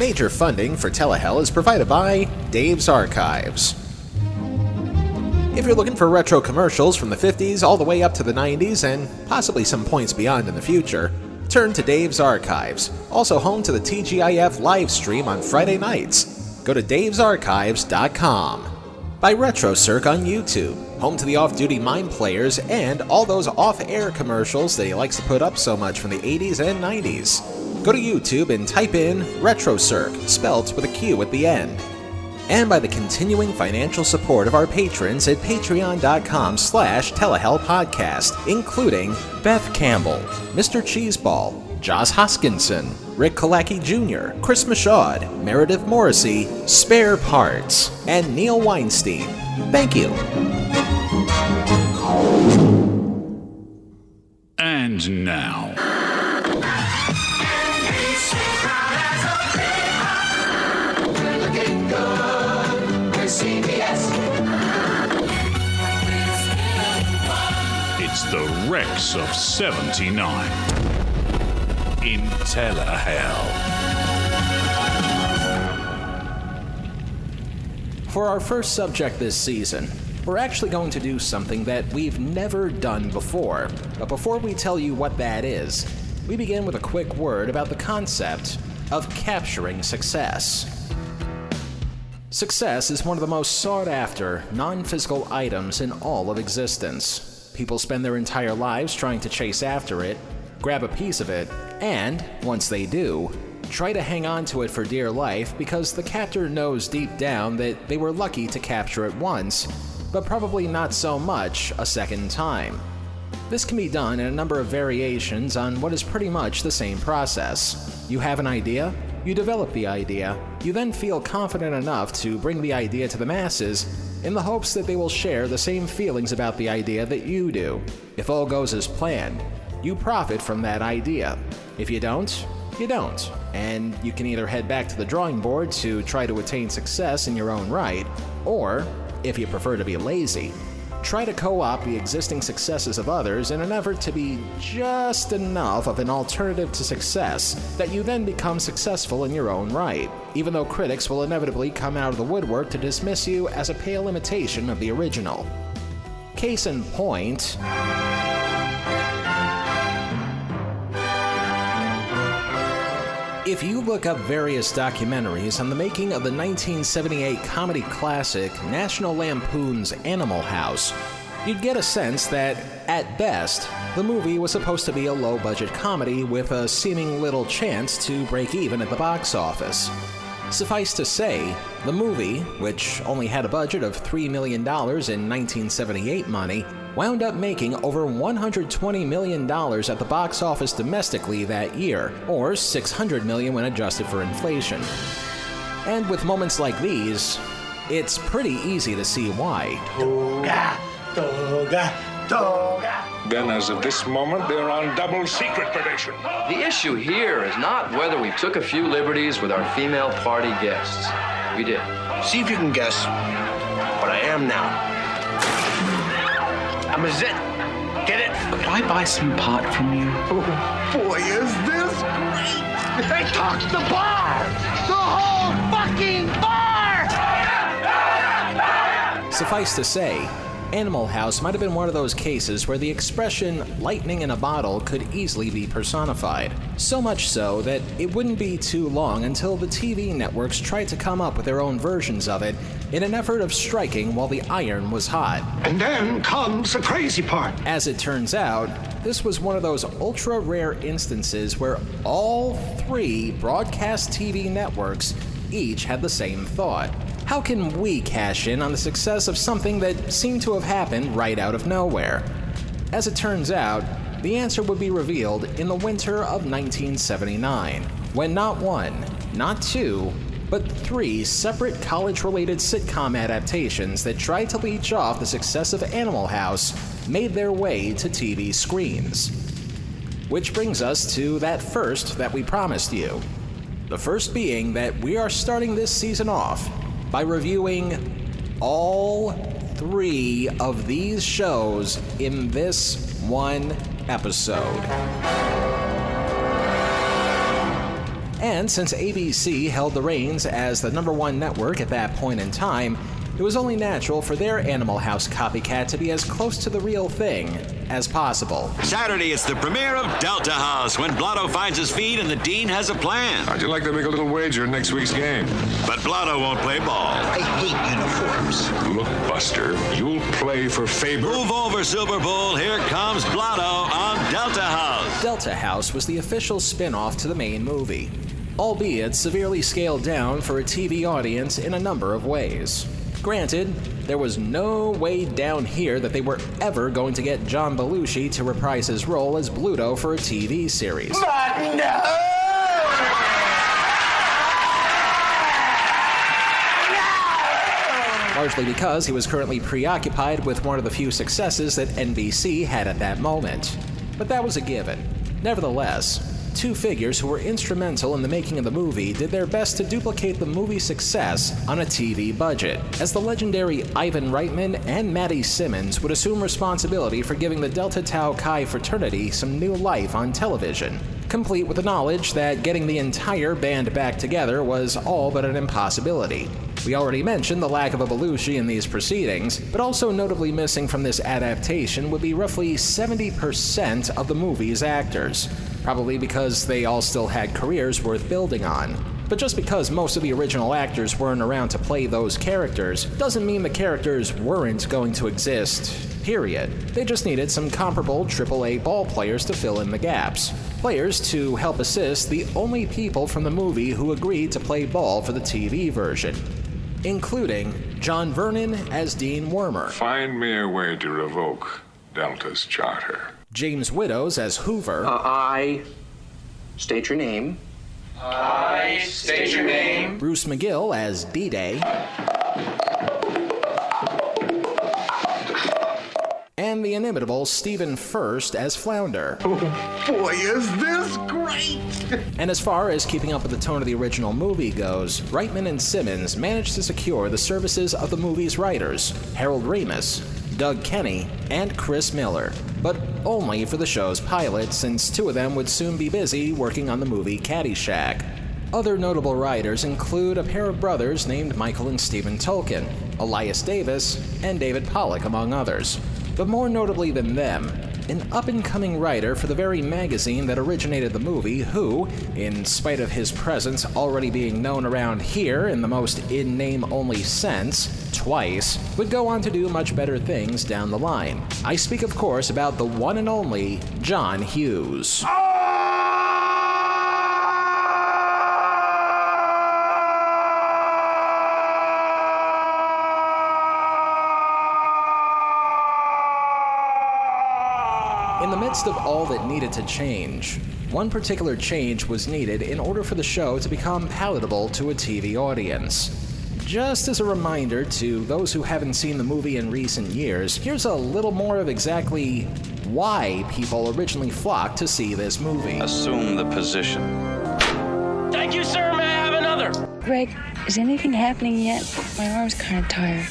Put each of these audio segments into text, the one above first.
Major funding for Telehell is provided by Dave's Archives. If you're looking for retro commercials from the 50s all the way up to the 90s and possibly some points beyond in the future, turn to Dave's Archives, also home to the TGIF live stream on Friday nights. Go to davesarchives.com. By Retrocirq on YouTube, home to the off-duty Mind Players and all those off-air commercials that he likes to put up so much from the 80s and 90s. Go to YouTube and type in Retrocirq, spelt with a Q at the end. And by the continuing financial support of our patrons at patreon.com/Telehell Podcast, including Beth Campbell, Mr. Cheeseball, Joss Hoskinson, Rick Kalacki Jr., Chris Michaud, Meredith Morrissey, Spare Parts, and Neil Weinstein. Thank you. And now... It's the Rex of 79 in Telehell. For our first subject this season, we're actually going to do something that we've never done before. But before we tell you what that is, we begin with a quick word about the concept of capturing success. Success is one of the most sought-after, non-physical items in all of existence. People spend their entire lives trying to chase after it, grab a piece of it, and, once they do, try to hang on to it for dear life because the captor knows deep down that they were lucky to capture it once, but probably not so much a second time. This can be done in a number of variations on what is pretty much the same process. You have an idea, you develop the idea, you then feel confident enough to bring the idea to the masses in the hopes that they will share the same feelings about the idea that you do. If all goes as planned, you profit from that idea. If you don't, you don't. And you can either head back to the drawing board to try to attain success in your own right, or, if you prefer to be lazy, try to co-opt the existing successes of others in an effort to be just enough of an alternative to success that you then become successful in your own right, even though critics will inevitably come out of the woodwork to dismiss you as a pale imitation of the original. Case in point... If you look up various documentaries on the making of the 1978 comedy classic National Lampoon's Animal House, you'd get a sense that, at best, the movie was supposed to be a low-budget comedy with a seeming little chance to break even at the box office. Suffice to say, the movie, which only had a budget of $3 million in 1978 money, wound up making over $120 million at the box office domestically that year, or $600 million when adjusted for inflation. And with moments like these, it's pretty easy to see why. Toga, toga, toga. Then, as of this moment, they're on double secret probation. The issue here is not whether we took a few liberties with our female party guests. We did. See if you can guess what I am now. I'm a zit. Get it? Could I buy some pot from you? Oh, boy, is this great. They tossed the bar. The whole fucking bar. Suffice to say, Animal House might have been one of those cases where the expression lightning in a bottle could easily be personified. So much so that it wouldn't be too long until the TV networks tried to come up with their own versions of it in an effort of striking while the iron was hot. And then comes the crazy part. As it turns out, this was one of those ultra-rare instances where all three broadcast TV networks each had the same thought. How can we cash in on the success of something that seemed to have happened right out of nowhere? As it turns out, the answer would be revealed in the winter of 1979, when not one, not two, but three separate college-related sitcom adaptations that tried to leech off the success of Animal House made their way to TV screens. Which brings us to that first that we promised you. The first being that we are starting this season off by reviewing all three of these shows in this one episode. And since ABC held the reins as the #1 network at that point in time, it was only natural for their Animal House copycat to be as close to the real thing as possible. Saturday, it's the premiere of Delta House, when Blotto finds his feet and the Dean has a plan. How'd you like to make a little wager in next week's game? But Blotto won't play ball. I hate uniforms. Look, Buster, you'll play for Faber. Move over, Silver Bull. Here comes Blotto on Delta House. Delta House was the official spin-off to the main movie, albeit severely scaled down for a TV audience in a number of ways. Granted, there was no way down here that they were ever going to get John Belushi to reprise his role as Bluto for a TV series. But no! Largely because he was currently preoccupied with one of the few successes that NBC had at that moment. But that was a given. Nevertheless, two figures who were instrumental in the making of the movie did their best to duplicate the movie's success on a TV budget, as the legendary Ivan Reitman and Maddie Simmons would assume responsibility for giving the Delta Tau Chi fraternity some new life on television, complete with the knowledge that getting the entire band back together was all but an impossibility. We already mentioned the lack of a Belushi in these proceedings, but also notably missing from this adaptation would be roughly 70% of the movie's actors, probably because they all still had careers worth building on. But just because most of the original actors weren't around to play those characters doesn't mean the characters weren't going to exist, period. They just needed some comparable AAA ball players to fill in the gaps. Players to help assist the only people from the movie who agreed to play ball for the TV version, including John Vernon as Dean Wormer, Find me a way to revoke Delta's charter. James Widows as Hoover, I state your name. I state your name. Bruce McGill as D-Day, and the inimitable Stephen Furst as Flounder. Boy, is this great! And as far as keeping up with the tone of the original movie goes, Reitman and Simmons managed to secure the services of the movie's writers, Harold Ramis, Doug Kenny, and Chris Miller, but only for the show's pilot, since two of them would soon be busy working on the movie Caddyshack. Other notable writers include a pair of brothers named Michael and Stephen Tolkien, Elias Davis, and David Pollock, among others. But more notably than them, an up-and-coming writer for the very magazine that originated the movie who, in spite of his presence already being known around here in the most in-name-only sense, twice, would go on to do much better things down the line. I speak, of course, about the one and only John Hughes. In the midst of all that needed to change, one particular change was needed in order for the show to become palatable to a TV audience. Just as a reminder to those who haven't seen the movie in recent years, here's a little more of exactly why people originally flocked to see this movie. Assume the position. Thank you, sir. May I have another? Greg, is anything happening yet? My arm's kind of tired.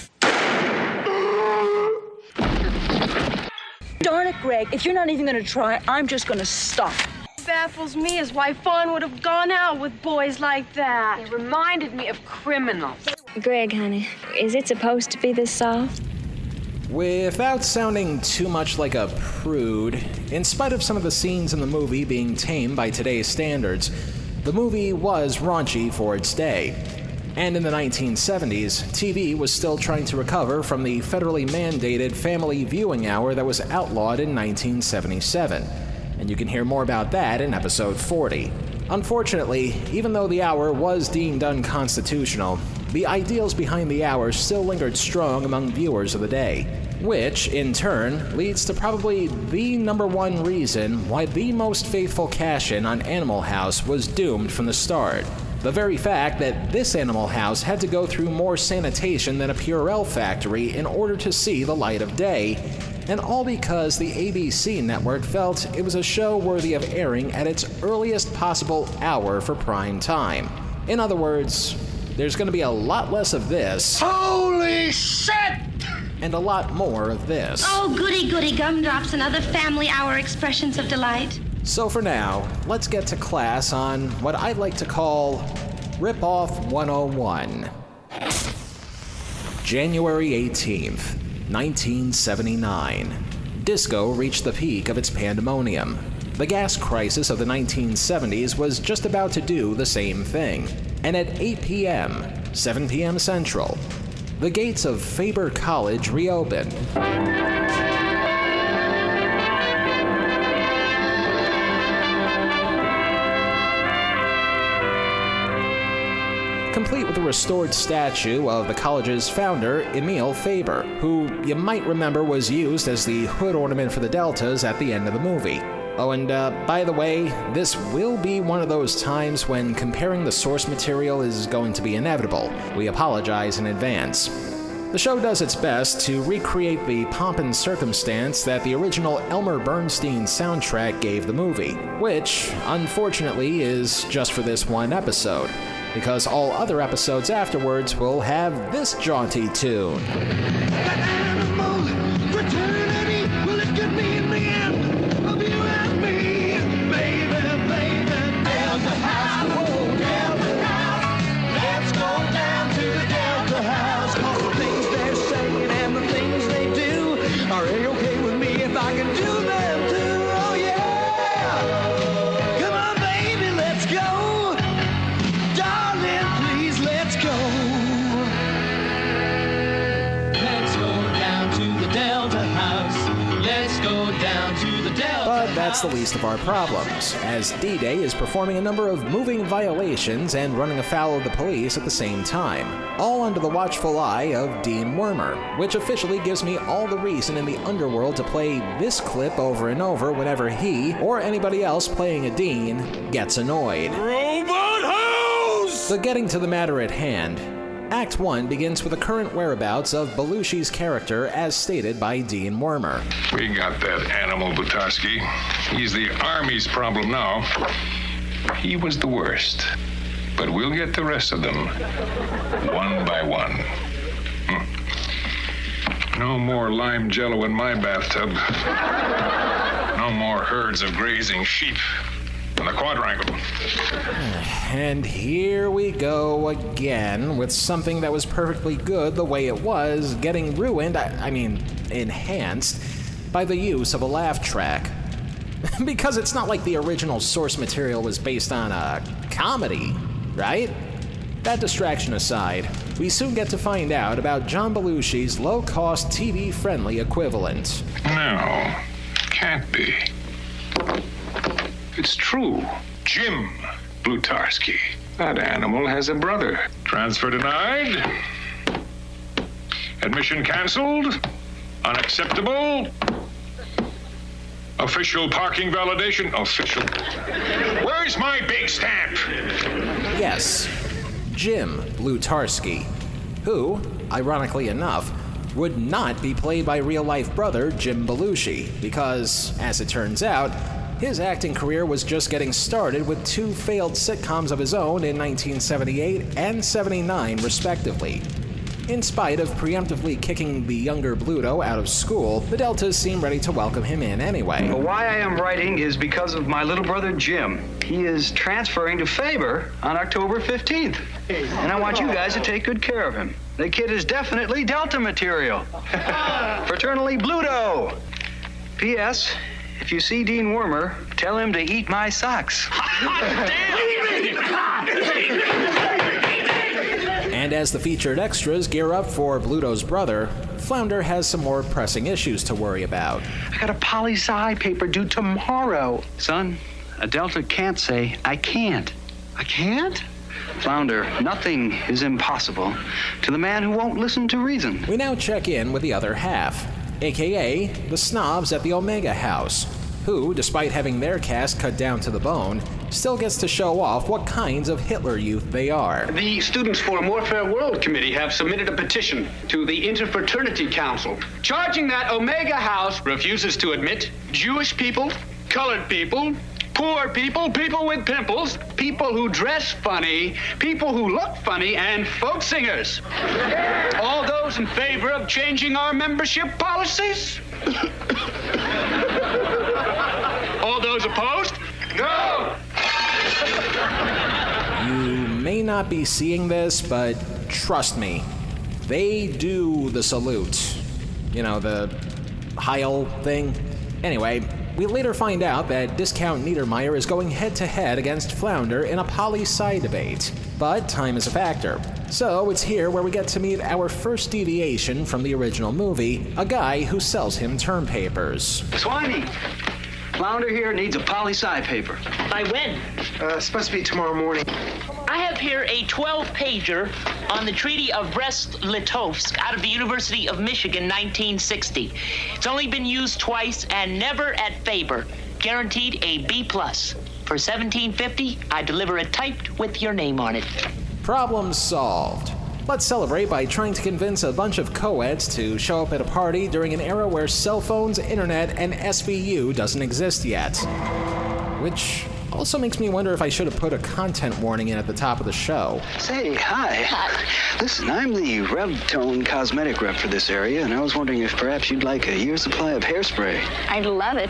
Darn it, Greg. If you're not even going to try, I'm just going to stop. Baffles me is why Fawn would have gone out with boys like that. They reminded me of criminals. Greg, honey, is it supposed to be this soft? Without sounding too much like a prude, in spite of some of the scenes in the movie being tame by today's standards, the movie was raunchy for its day. And in the 1970s, TV was still trying to recover from the federally mandated family viewing hour that was outlawed in 1977. And you can hear more about that in episode 40. Unfortunately, even though the hour was deemed unconstitutional, the ideals behind the hour still lingered strong among viewers of the day, which, in turn, leads to probably the #1 reason why the most faithful cash-in on Animal House was doomed from the start. The very fact that this Animal House had to go through more sanitation than a Purell factory in order to see the light of day, and all because the ABC network felt it was a show worthy of airing at its earliest possible hour for prime time. In other words, there's going to be a lot less of this. Holy shit! And a lot more of this. Oh, goody, goody gumdrops and other family hour expressions of delight. So for now, let's get to class on what I like to call Ripoff 101. January 18th, 1979. Disco reached the peak of its pandemonium. The gas crisis of the 1970s was just about to do the same thing. And at 8 p.m., 7 p.m. Central, the gates of Faber College reopened. Complete with a restored statue of the college's founder, Emil Faber, who you might remember was used as the hood ornament for the Deltas at the end of the movie. Oh, and by the way, this will be one of those times when comparing the source material is going to be inevitable. We apologize in advance. The show does its best to recreate the pomp and circumstance that the original Elmer Bernstein soundtrack gave the movie, which, unfortunately, is just for this one episode, because all other episodes afterwards will have this jaunty tune. That's the least of our problems, as D-Day is performing a number of moving violations and running afoul of the police at the same time, all under the watchful eye of Dean Wormer, which officially gives me all the reason in the underworld to play this clip over and over whenever he, or anybody else playing a Dean, gets annoyed. Robot House! So getting to the matter at hand, Act 1 begins with the current whereabouts of Belushi's character as stated by Dean Wormer. We got that animal, Butarsky. He's the Army's problem now. He was the worst. But we'll get the rest of them, one by one. No more lime jello in my bathtub. No more herds of grazing sheep in the quadrangle. And here we go again with something that was perfectly good the way it was, getting ruined, I mean, enhanced, by the use of a laugh track. Because it's not like the original source material was based on a comedy, right? That distraction aside, we soon get to find out about John Belushi's low-cost TV-friendly equivalent. No, can't be. It's true. Jim Butarsky. That animal has a brother. Transfer denied. Admission canceled. Unacceptable. Official parking validation. Official. Where's my big stamp? Yes, Jim Butarsky, who, ironically enough, would not be played by real-life brother Jim Belushi, because, as it turns out, his acting career was just getting started with 2 failed sitcoms of his own in 1978 and 79, respectively. In spite of preemptively kicking the younger Bluto out of school, the Deltas seem ready to welcome him in anyway. Why I am writing is because of my little brother Jim. He is transferring to Faber on October 15th. And I want you guys to take good care of him. The kid is definitely Delta material. Fraternally Bluto. P.S. If you see Dean Wormer, tell him to eat my socks. And as the featured extras gear up for Bluto's brother, Flounder has some more pressing issues to worry about. I got a poli-sci paper due tomorrow. Son, a Delta can't say, I can't. I can't? Flounder, nothing is impossible to the man who won't listen to reason. We now check in with the other half, aka the snobs at the Omega House, who, despite having their cast cut down to the bone, still gets to show off what kinds of Hitler youth they are. The Students for a More Fair World Committee have submitted a petition to the Interfraternity Council, charging that Omega House refuses to admit Jewish people, colored people, poor people, people with pimples, people who dress funny, people who look funny, and folk singers. All those in favor of changing our membership policies? All those opposed? You may not be seeing this, but trust me, they do the salute. You know, the Heil thing. Anyway, we later find out that Discount Niedermeyer is going head-to-head against Flounder in a poli-sci debate. But time is a factor. So it's here where we get to meet our first deviation from the original movie, a guy who sells him term papers. Swiney, Flounder here needs a poli-sci paper. By when? It's supposed to be tomorrow morning. I have here a 12-pager on the Treaty of Brest-Litovsk out of the University of Michigan, 1960. It's only been used twice and never at Faber. Guaranteed a B+. For $17.50, I deliver it typed with your name on it. Problem solved. Let's celebrate by trying to convince a bunch of co-eds to show up at a party during an era where cell phones, internet, and SVU doesn't exist yet. Which also makes me wonder if I should have put a content warning in at the top of the show. Say, hi. Listen, I'm the Revtone cosmetic rep for this area, and I was wondering if perhaps you'd like a year's supply of hairspray. I'd love it.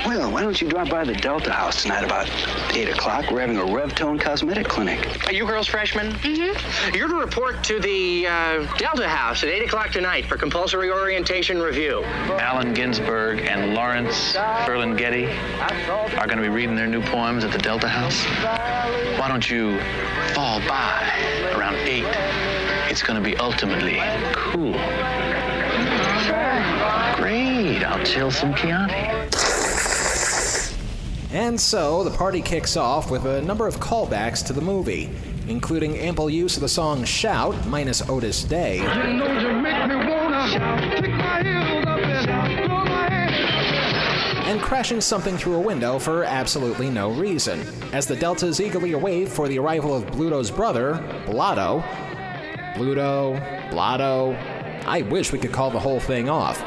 Well, why don't you drop by the Delta House tonight about 8 o'clock? We're having a Revtone cosmetic clinic. Are you girls freshmen? Mm-hmm. You're to report to the Delta House at 8 o'clock tonight for compulsory orientation review. Allen Ginsberg and Lawrence Ferlinghetti are going to be reading their new poems at the Delta House. Why don't you fall by around 8? It's going to be ultimately cool. Great, I'll chill some Chianti. And so, the party kicks off with a number of callbacks to the movie, including ample use of the song Shout, minus Otis Day. You know you make me wanna kick my heels up and throw my hands. And crashing something through a window for absolutely no reason, as the Deltas eagerly await for the arrival of Bluto's brother, Blotto. Blotto. I wish we could call the whole thing off,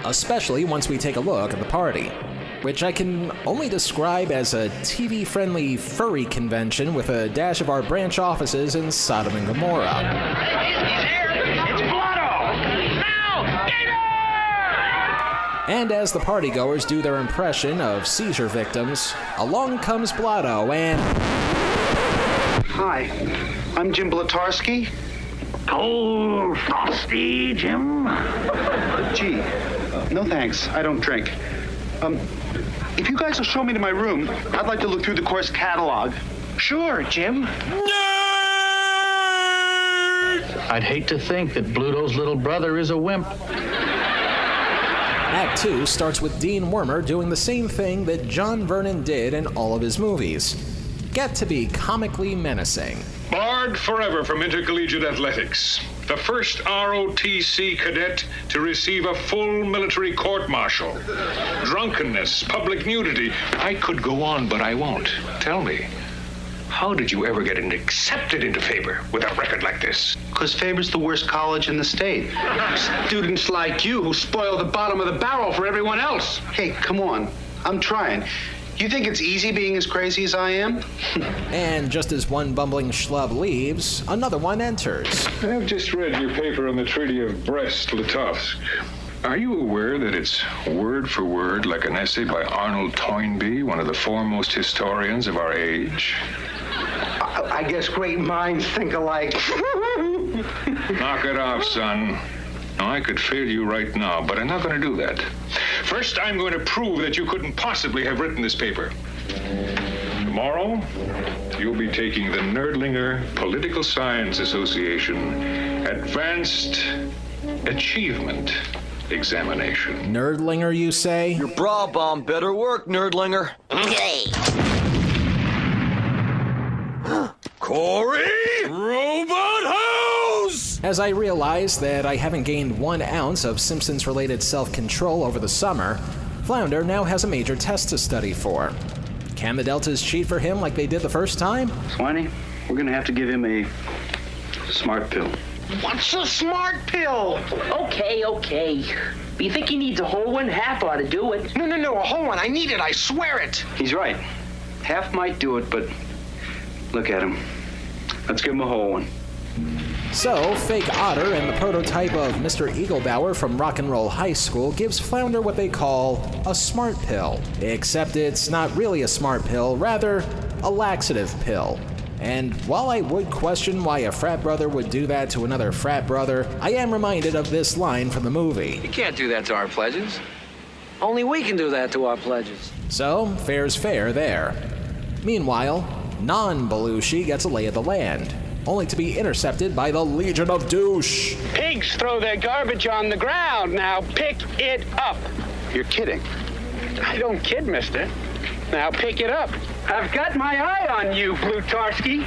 especially once we take a look at the party, which I can only describe as a TV-friendly furry convention with a dash of our branch offices in Sodom and Gomorrah. It's Blotto! Now, And as the partygoers do their impression of seizure victims, along comes Blotto and... Hi, I'm Jim Blatarski. Cold, frosty, Jim. Gee, no thanks. I don't drink. If you guys will show me to my room, I'd like to look through the course catalog. Sure, Jim. I'd hate to think that Bluto's little brother is a wimp. Act 2 starts with Dean Wormer doing the same thing that John Vernon did in all of his movies. Get to be comically menacing. Barred forever from intercollegiate athletics. The first ROTC cadet to receive a full military court-martial. Drunkenness, public nudity. I could go on, but I won't. Tell me, how did you ever get accepted into Faber with a record like this? Because Faber's the worst college in the state. Students like you who spoil the bottom of the barrel for everyone else. Hey, come on. I'm trying. You think it's easy being as crazy as I am? And just as one bumbling schlub leaves, another one enters. I've just read your paper on the Treaty of Brest-Litovsk. Are you aware that it's word for word like an essay by Arnold Toynbee, one of the foremost historians of our age? I guess great minds think alike. Knock it off, son. Now, I could fail you right now, but I'm not going to do that. First, I'm going to prove that you couldn't possibly have written this paper. Tomorrow, you'll be taking the Nerdlinger Political Science Association Advanced Achievement Examination. Nerdlinger, you say? Your bra bomb better work, Nerdlinger. Okay. Corey! Robot House! As I realize that I haven't gained 1 ounce of Simpsons-related self-control over the summer, Flounder now has a major test to study for. Can the Deltas cheat for him like they did the first time? Swiney, we're going to have to give him a smart pill. What's a smart pill? Okay. But you think he needs a whole one? Half ought to do it. No, a whole one. I need it. I swear it. He's right. Half might do it, but look at him. Let's give him a whole one. So, Fake Otter and the prototype of Mr. Eaglebauer from Rock and Roll High School gives Flounder what they call a smart pill. Except it's not really a smart pill, rather a laxative pill. And while I would question why a frat brother would do that to another frat brother, I am reminded of this line from the movie. You can't do that to our pledges. Only we can do that to our pledges. So, fair's fair there. Meanwhile, non-Belushi gets a lay of the land, only to be intercepted by the Legion of Douche. Pigs throw their garbage on the ground. Now pick it up. You're kidding. I don't kid, mister. Now pick it up. I've got my eye on you, Plutarski.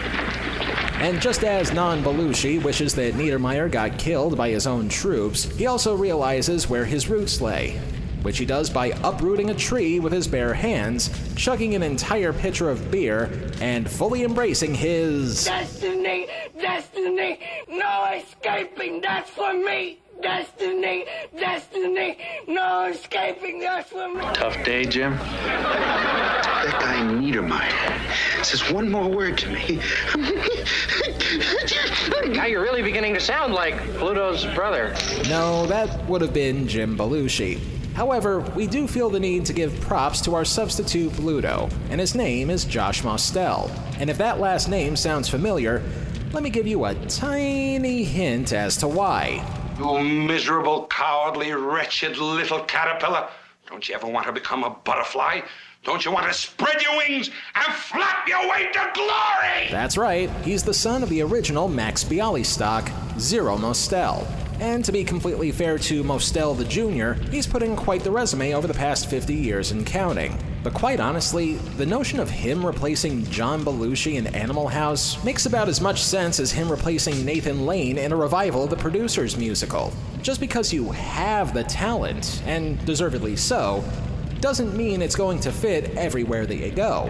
And just as non-Belushi wishes that Niedermeyer got killed by his own troops, he also realizes where his roots lay, which he does by uprooting a tree with his bare hands, chugging an entire pitcher of beer, and fully embracing his... Destiny! Destiny! No escaping! That's for me! Destiny! Destiny! No escaping! That's for me! Tough day, Jim. That guy Niedermeyer says one more word to me. Now you're really beginning to sound like Pluto's brother. No, that would have been Jim Belushi. However, we do feel the need to give props to our substitute Bluto, and his name is Josh Mostel. And if that last name sounds familiar, let me give you a tiny hint as to why. You miserable, cowardly, wretched little caterpillar. Don't you ever want to become a butterfly? Don't you want to spread your wings and flap your way to glory? That's right, he's the son of the original Max Bialystock, Zero Mostel. And to be completely fair to Mostel the Jr., he's put in quite the resume over the past 50 years and counting. But quite honestly, the notion of him replacing John Belushi in Animal House makes about as much sense as him replacing Nathan Lane in a revival of the Producers musical. Just because you have the talent, and deservedly so, doesn't mean it's going to fit everywhere that you go.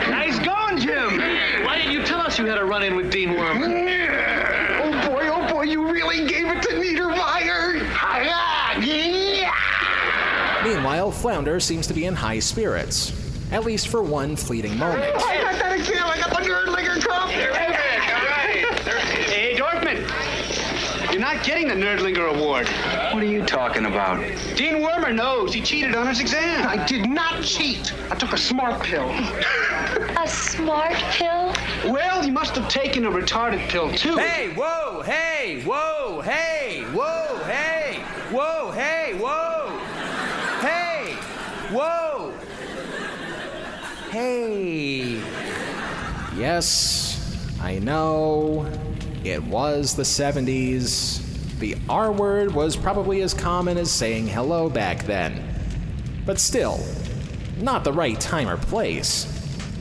Nice going, Jim. Why didn't you tell us you had a run-in with Dean Wormer? Oh boy, you really gave it to Niedermeyer! Meanwhile, Flounder seems to be in high spirits, at least for one fleeting moment. I got that again! I got the Nerdlinger Cup! Hey, Dorfman. You're not getting the Nerdlinger Award. What are you talking about? Dean Wormer knows he cheated on his exam. I did not cheat! I took a smart pill. A smart pill? Well, you must have taken a retarded pill, too. Hey, whoa, hey, whoa, hey, whoa, hey, whoa, hey, whoa, hey, whoa, hey. Yes, I know, it was the 70s. The R word was probably as common as saying hello back then. But still, not the right time or place.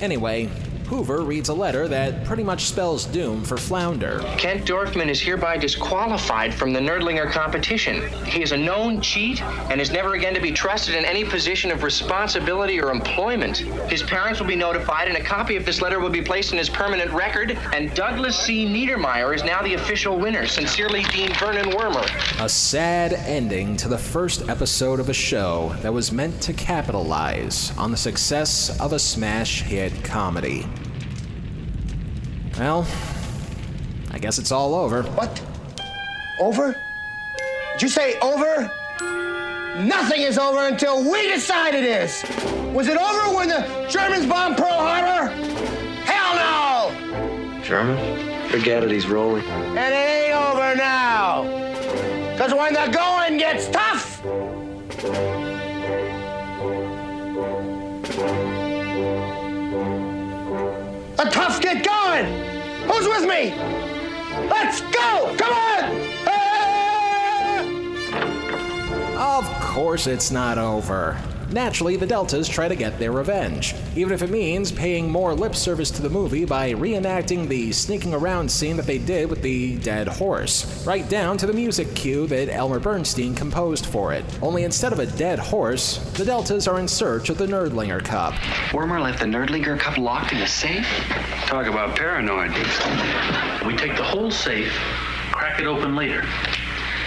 Anyway, Hoover reads a letter that pretty much spells doom for Flounder. Kent Dorfman is hereby disqualified from the Nerdlinger competition. He is a known cheat and is never again to be trusted in any position of responsibility or employment. His parents will be notified, and a copy of this letter will be placed in his permanent record, and Douglas C. Niedermeyer is now the official winner. Sincerely, Dean Vernon Wormer. A sad ending to the first episode of a show that was meant to capitalize on the success of a smash hit comedy. Well, I guess it's all over. What? Over? Did you say over? Nothing is over until we decide it is. Was it over when the Germans bombed Pearl Harbor? Hell no! German? Forget it, he's rolling. And it ain't over now. Because when the going gets tough, the tough get going. Who's with me? Let's go! Come on! Of course it's not over. Naturally, the Deltas try to get their revenge, even if it means paying more lip service to the movie by reenacting the sneaking around scene that they did with the dead horse, right down to the music cue that Elmer Bernstein composed for it. Only instead of a dead horse, the Deltas are in search of the Nerdlinger Cup. Wormer left the Nerdlinger Cup locked in a safe? Talk about paranoid. We take the whole safe, crack it open later.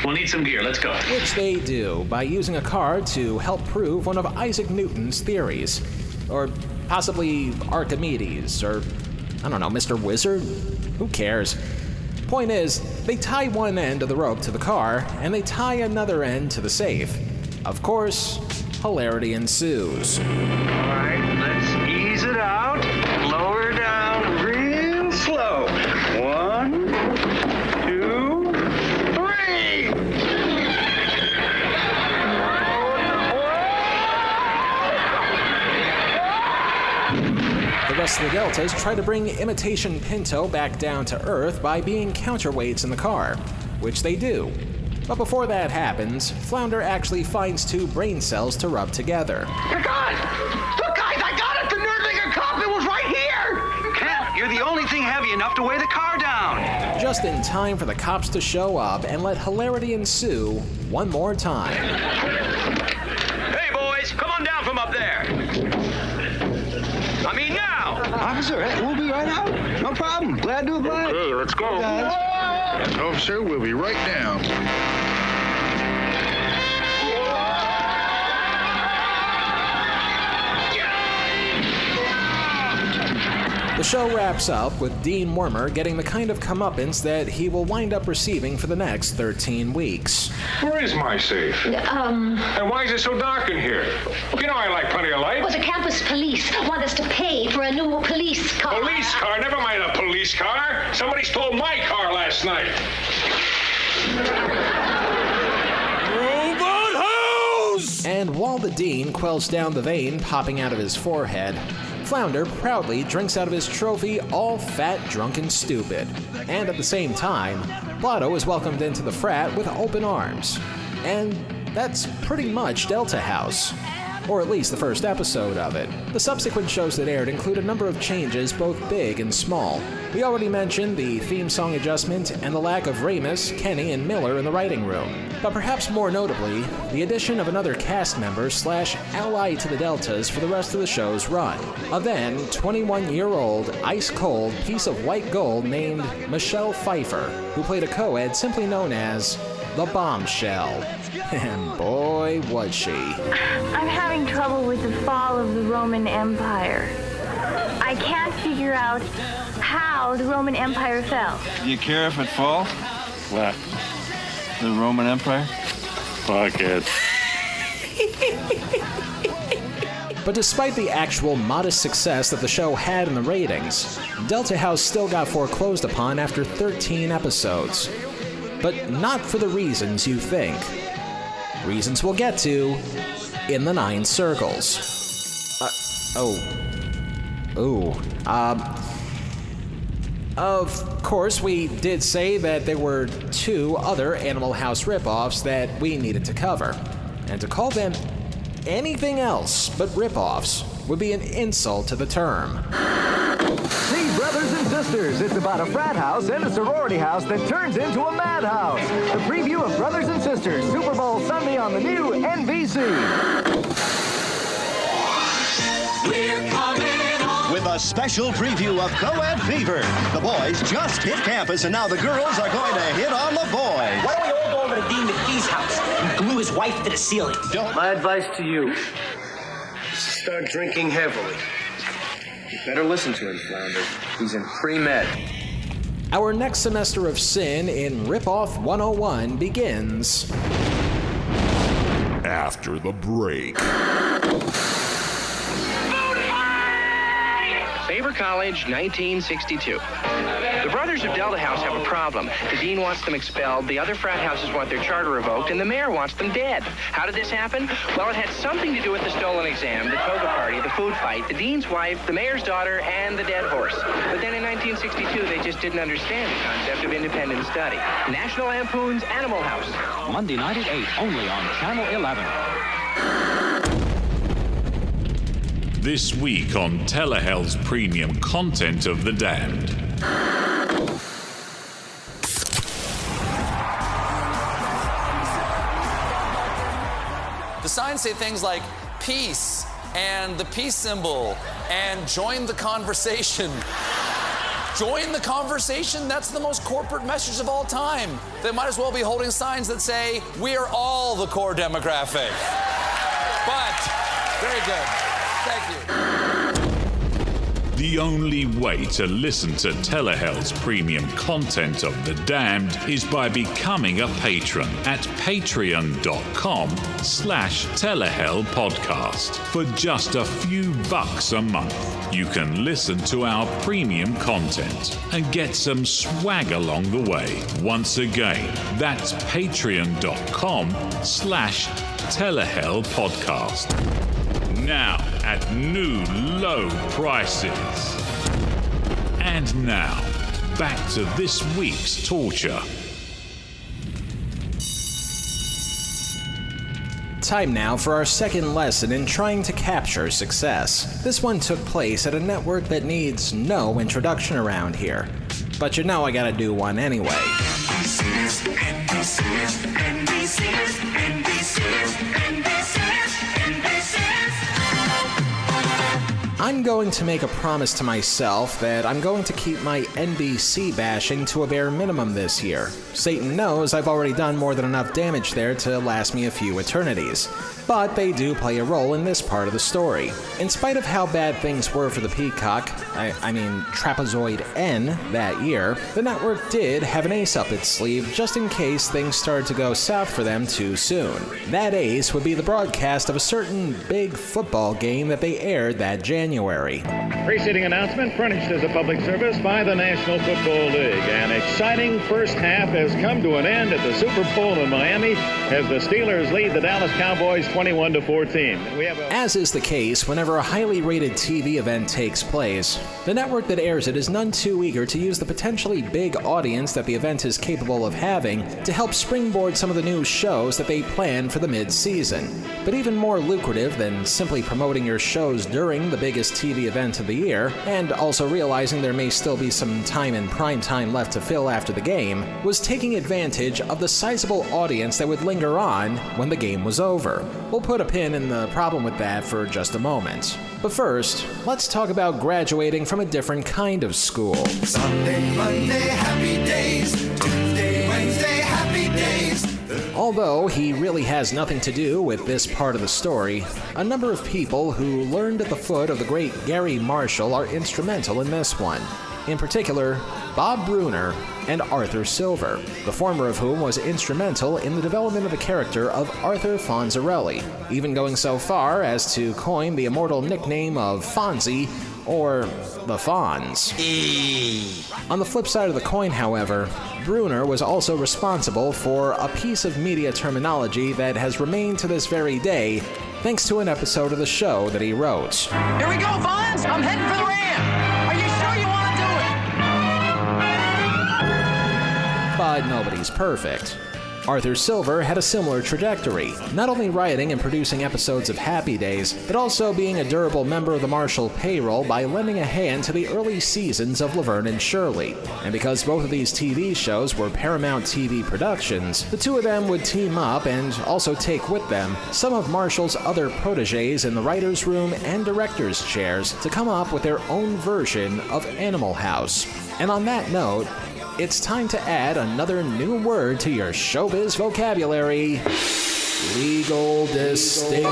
We'll need some gear. Let's go. Which they do by using a card to help prove one of Isaac Newton's theories. Or possibly Archimedes, or I don't know, Mr. Wizard? Who cares? Point is, they tie one end of the rope to the car, and they tie another end to the safe. Of course, hilarity ensues. All right, let's ease it out. rest of the Deltas try to bring imitation Pinto back down to Earth by being counterweights in the car, which they do. But before that happens, Flounder actually finds two brain cells to rub together. Guys! Look, guys, I got it! The Nerdlinger cup! It was right here! Ken, you're the only thing heavy enough to weigh the car down! Just in time for the cops to show up and let hilarity ensue one more time. Hey, boys, come on down from up there! I mean now! Officer, we'll be right out. No problem. Glad to oblige. Okay, let's go. Officer, we'll be right down. The show wraps up with Dean Wormer getting the kind of comeuppance that he will wind up receiving for the next 13 weeks. Where is my safe? And why is it so dark in here? You know I like plenty of light. Well, the campus police want us to pay for a new police car. Police car? Never mind a police car. Somebody stole my car last night. Robot house! And while the Dean quells down the vein popping out of his forehead, Flounder proudly drinks out of his trophy, all fat, drunk, and stupid. And at the same time, Blotto is welcomed into the frat with open arms. And that's pretty much Delta House. Or at least the first episode of it. The subsequent shows that aired include a number of changes, both big and small. We already mentioned the theme song adjustment and the lack of Ramis, Kenny, and Miller in the writing room. But perhaps more notably, the addition of another cast member / ally to the Deltas for the rest of the show's run. A then 21-year-old, ice-cold piece of white gold named Michelle Pfeiffer, who played a co-ed simply known as the Bombshell. And boy, was she. I'm having trouble with the fall of the Roman Empire. I can't figure out how the Roman Empire fell. Do you care if it falls? What? The Roman Empire? Fuck it. But despite the actual modest success that the show had in the ratings, Delta House still got foreclosed upon after 13 episodes. But not for the reasons you think. Reasons we'll get to in the 9 circles. Of course, we did say that there were 2 other Animal House ripoffs that we needed to cover. And to call them anything else but ripoffs would be an insult to the term. See, brothers and sisters, it's about a frat house and a sorority house that turns into a madhouse. The preview of Brothers and Sisters, Super Bowl Sunday on the new NBC. We're coming on with a special preview of Co-Ed Fever. The boys just hit campus, and now the girls are going to hit on the boys. Why don't we all go over to Dean McPhee's house and glue his wife to the ceiling? My advice to you is to start drinking heavily. You better listen to him, Flounder. He's in pre-med. Our next semester of sin in Ripoff 101 begins after the break. Faber College, 1962. The brothers of Delta House have a problem. The dean wants them expelled, the other frat houses want their charter revoked, and the mayor wants them dead. How did this happen? Well, it had something to do with the stolen exam, the toga party, the food fight, the dean's wife, the mayor's daughter, and the dead horse. But then in 1962, they just didn't understand the concept of independent study. National Lampoon's Animal House. Monday night at 8, only on Channel 11. This week on Telehell's premium content of The Damned. The signs say things like peace and the peace symbol and join the conversation. Join the conversation? That's the most corporate message of all time. They might as well be holding signs that say, we are all the core demographic. But, very good. Thank you. The only way to listen to Telehell's premium content of The Damned is by becoming a patron at patreon.com/Telehell podcast. For just a few bucks a month, you can listen to our premium content and get some swag along the way. Once again, that's patreon.com/Telehell podcast. now at new low prices. And now, back to this week's torture. Time now for our second lesson in trying to capture success. This one took place at a network that needs no introduction around here. But you know I gotta do one anyway. I'm going to make a promise to myself that I'm going to keep my NBC bashing to a bare minimum this year. Satan knows I've already done more than enough damage there to last me a few eternities. But they do play a role in this part of the story. In spite of how bad things were for the Peacock, I mean Trapezoid N, that year, the network did have an ace up its sleeve just in case things started to go south for them too soon. That ace would be the broadcast of a certain big football game that they aired that January. Preceding announcement furnished as a public service by the National Football League. An exciting first half has come to an end at the Super Bowl in Miami as the Steelers lead the Dallas Cowboys 21-14. As is the case whenever a highly rated TV event takes place, the network that airs it is none too eager to use the potentially big audience that the event is capable of having to help springboard some of the new shows that they plan for the mid-season. But even more lucrative than simply promoting your shows during the biggest TV event of the year, and also realizing there may still be some time in prime time left to fill after the game, was taking advantage of the sizable audience that would linger on when the game was over. We'll put a pin in the problem with that for just a moment. But first, let's talk about graduating from a different kind of school. Sunday, Monday, happy days. Tuesday, Wednesday, happy days. Although he really has nothing to do with this part of the story, a number of people who learned at the foot of the great Gary Marshall are instrumental in this one. In particular, Bob Bruner and Arthur Silver, the former of whom was instrumental in the development of the character of Arthur Fonzarelli, even going so far as to coin the immortal nickname of Fonzie, or the Fonz. On the flip side of the coin, however, Bruner was also responsible for a piece of media terminology that has remained to this very day, thanks to an episode of the show that he wrote. Here we go, Fonz! I'm heading for the ramp! Are you sure you want to do it? But nobody's perfect. Arthur Silver had a similar trajectory, not only writing and producing episodes of Happy Days, but also being a durable member of the Marshall payroll by lending a hand to the early seasons of Laverne and Shirley. And because both of these TV shows were Paramount TV productions, the two of them would team up and also take with them some of Marshall's other protégés in the writer's room and director's chairs to come up with their own version of Animal House. And on that note, it's time to add another new word to your showbiz vocabulary: legal distinction.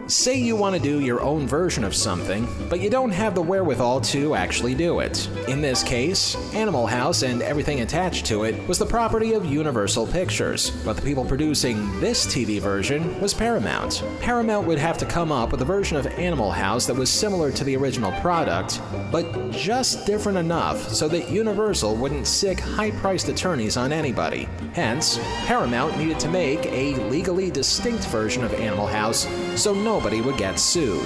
Say you want to do your own version of something, but you don't have the wherewithal to actually do it. In this case, Animal House and everything attached to it was the property of Universal Pictures, but the people producing this TV version was Paramount. Paramount would have to come up with a version of Animal House that was similar to the original product, but just different enough so that Universal wouldn't sick high-priced attorneys on anybody. Hence, Paramount needed to make a legally distinct version of Animal House so nobody would get sued.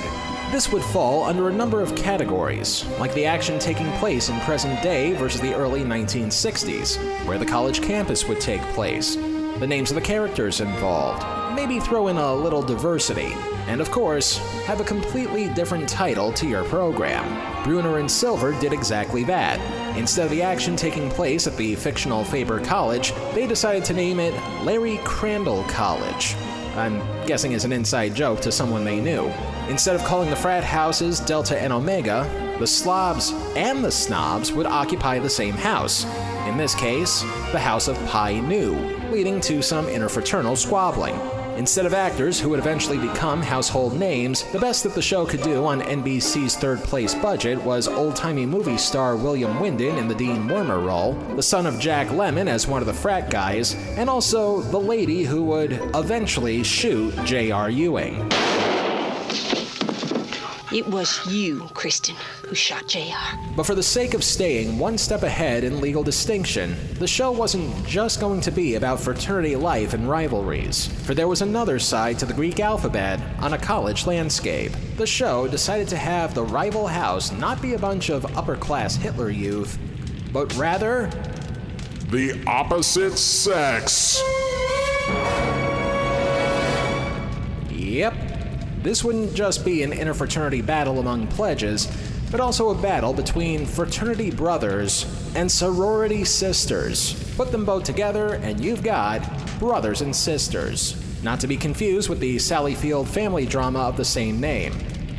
This would fall under a number of categories, like the action taking place in present day versus the early 1960s, where the college campus would take place, the names of the characters involved, maybe throw in a little diversity, and of course, have a completely different title to your program. Bruner and Silver did exactly that. Instead of the action taking place at the fictional Faber College, they decided to name it Larry Crandall College. I'm guessing as an inside joke to someone they knew. Instead of calling the frat houses Delta and Omega, the slobs and the snobs would occupy the same house. In this case, the House of Pi Nu, leading to some interfraternal squabbling. Instead of actors who would eventually become household names, the best that the show could do on NBC's third-place budget was old-timey movie star William Wyndon in the Dean Wormer role, the son of Jack Lemmon as one of the frat guys, and also the lady who would eventually shoot J.R. Ewing. It was you, Kristen, who shot JR. But for the sake of staying one step ahead in legal distinction, the show wasn't just going to be about fraternity life and rivalries, for there was another side to the Greek alphabet on a college landscape. The show decided to have the rival house not be a bunch of upper-class Hitler youth, but rather the opposite sex. Yep. This wouldn't just be an interfraternity battle among pledges, but also a battle between fraternity brothers and sorority sisters. Put them both together and you've got Brothers and Sisters. Not to be confused with the Sally Field family drama of the same name.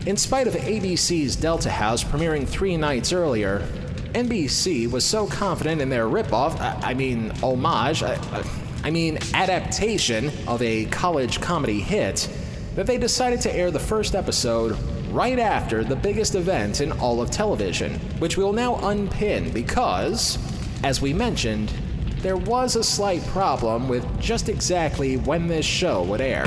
In spite of ABC's Delta House premiering 3 nights earlier, NBC was so confident in their ripoff, adaptation of a college comedy hit, that they decided to air the first episode right after the biggest event in all of television, which we'll now unpin because, as we mentioned, there was a slight problem with just exactly when this show would air.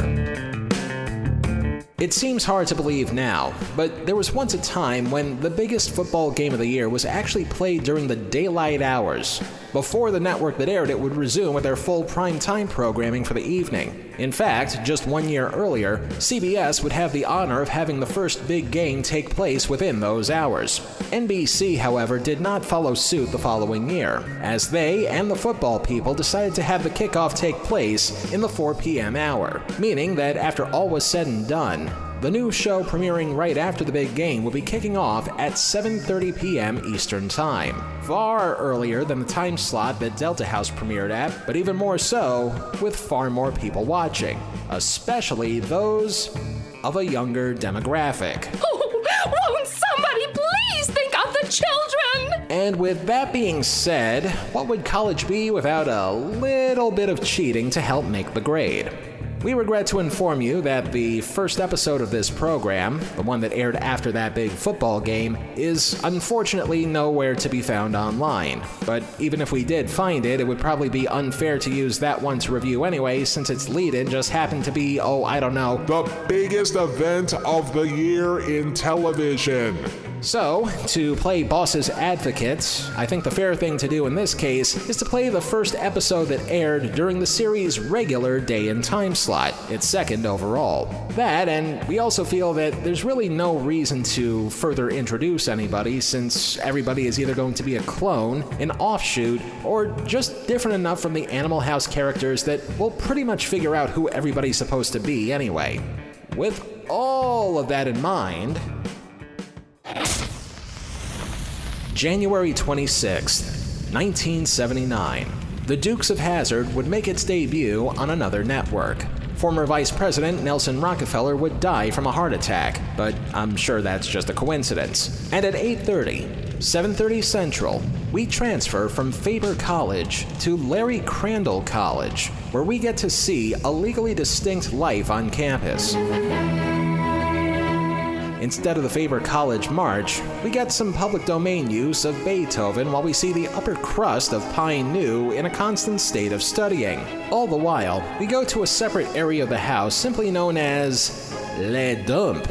It seems hard to believe now, but there was once a time when the biggest football game of the year was actually played during the daylight hours, before the network that aired it would resume with their full primetime programming for the evening. In fact, just 1 year earlier, CBS would have the honor of having the first big game take place within those hours. NBC, however, did not follow suit the following year, as they and the football people decided to have the kickoff take place in the 4 p.m. hour, meaning that after all was said and done, the new show premiering right after the big game will be kicking off at 7:30 p.m. Eastern Time, far earlier than the time slot that Delta House premiered at, but even more so with far more people watching, especially those of a younger demographic. Oh, won't somebody please think of the children? And with that being said, what would college be without a little bit of cheating to help make the grade? We regret to inform you that the first episode of this program, the one that aired after that big football game, is unfortunately nowhere to be found online. But even if we did find it, it would probably be unfair to use that one to review anyway, since its lead-in just happened to be, the biggest event of the year in television. So, to play boss's advocate, I think the fair thing to do in this case is to play the first episode that aired during the series' regular day and time slot, its second overall. That, and we also feel that there's really no reason to further introduce anybody, since everybody is either going to be a clone, an offshoot, or just different enough from the Animal House characters that we'll pretty much figure out who everybody's supposed to be anyway. With all of that in mind, January 26th, 1979. The Dukes of Hazzard would make its debut on another network. Former Vice President Nelson Rockefeller would die from a heart attack, but I'm sure that's just a coincidence. And at 8:30, 7:30 Central, we transfer from Faber College to Larry Crandall College, where we get to see a legally distinct life on campus. Instead of the Faber College March, we get some public domain use of Beethoven while we see the upper crust of Pine New in a constant state of studying. All the while, we go to a separate area of the house simply known as Les Dumps,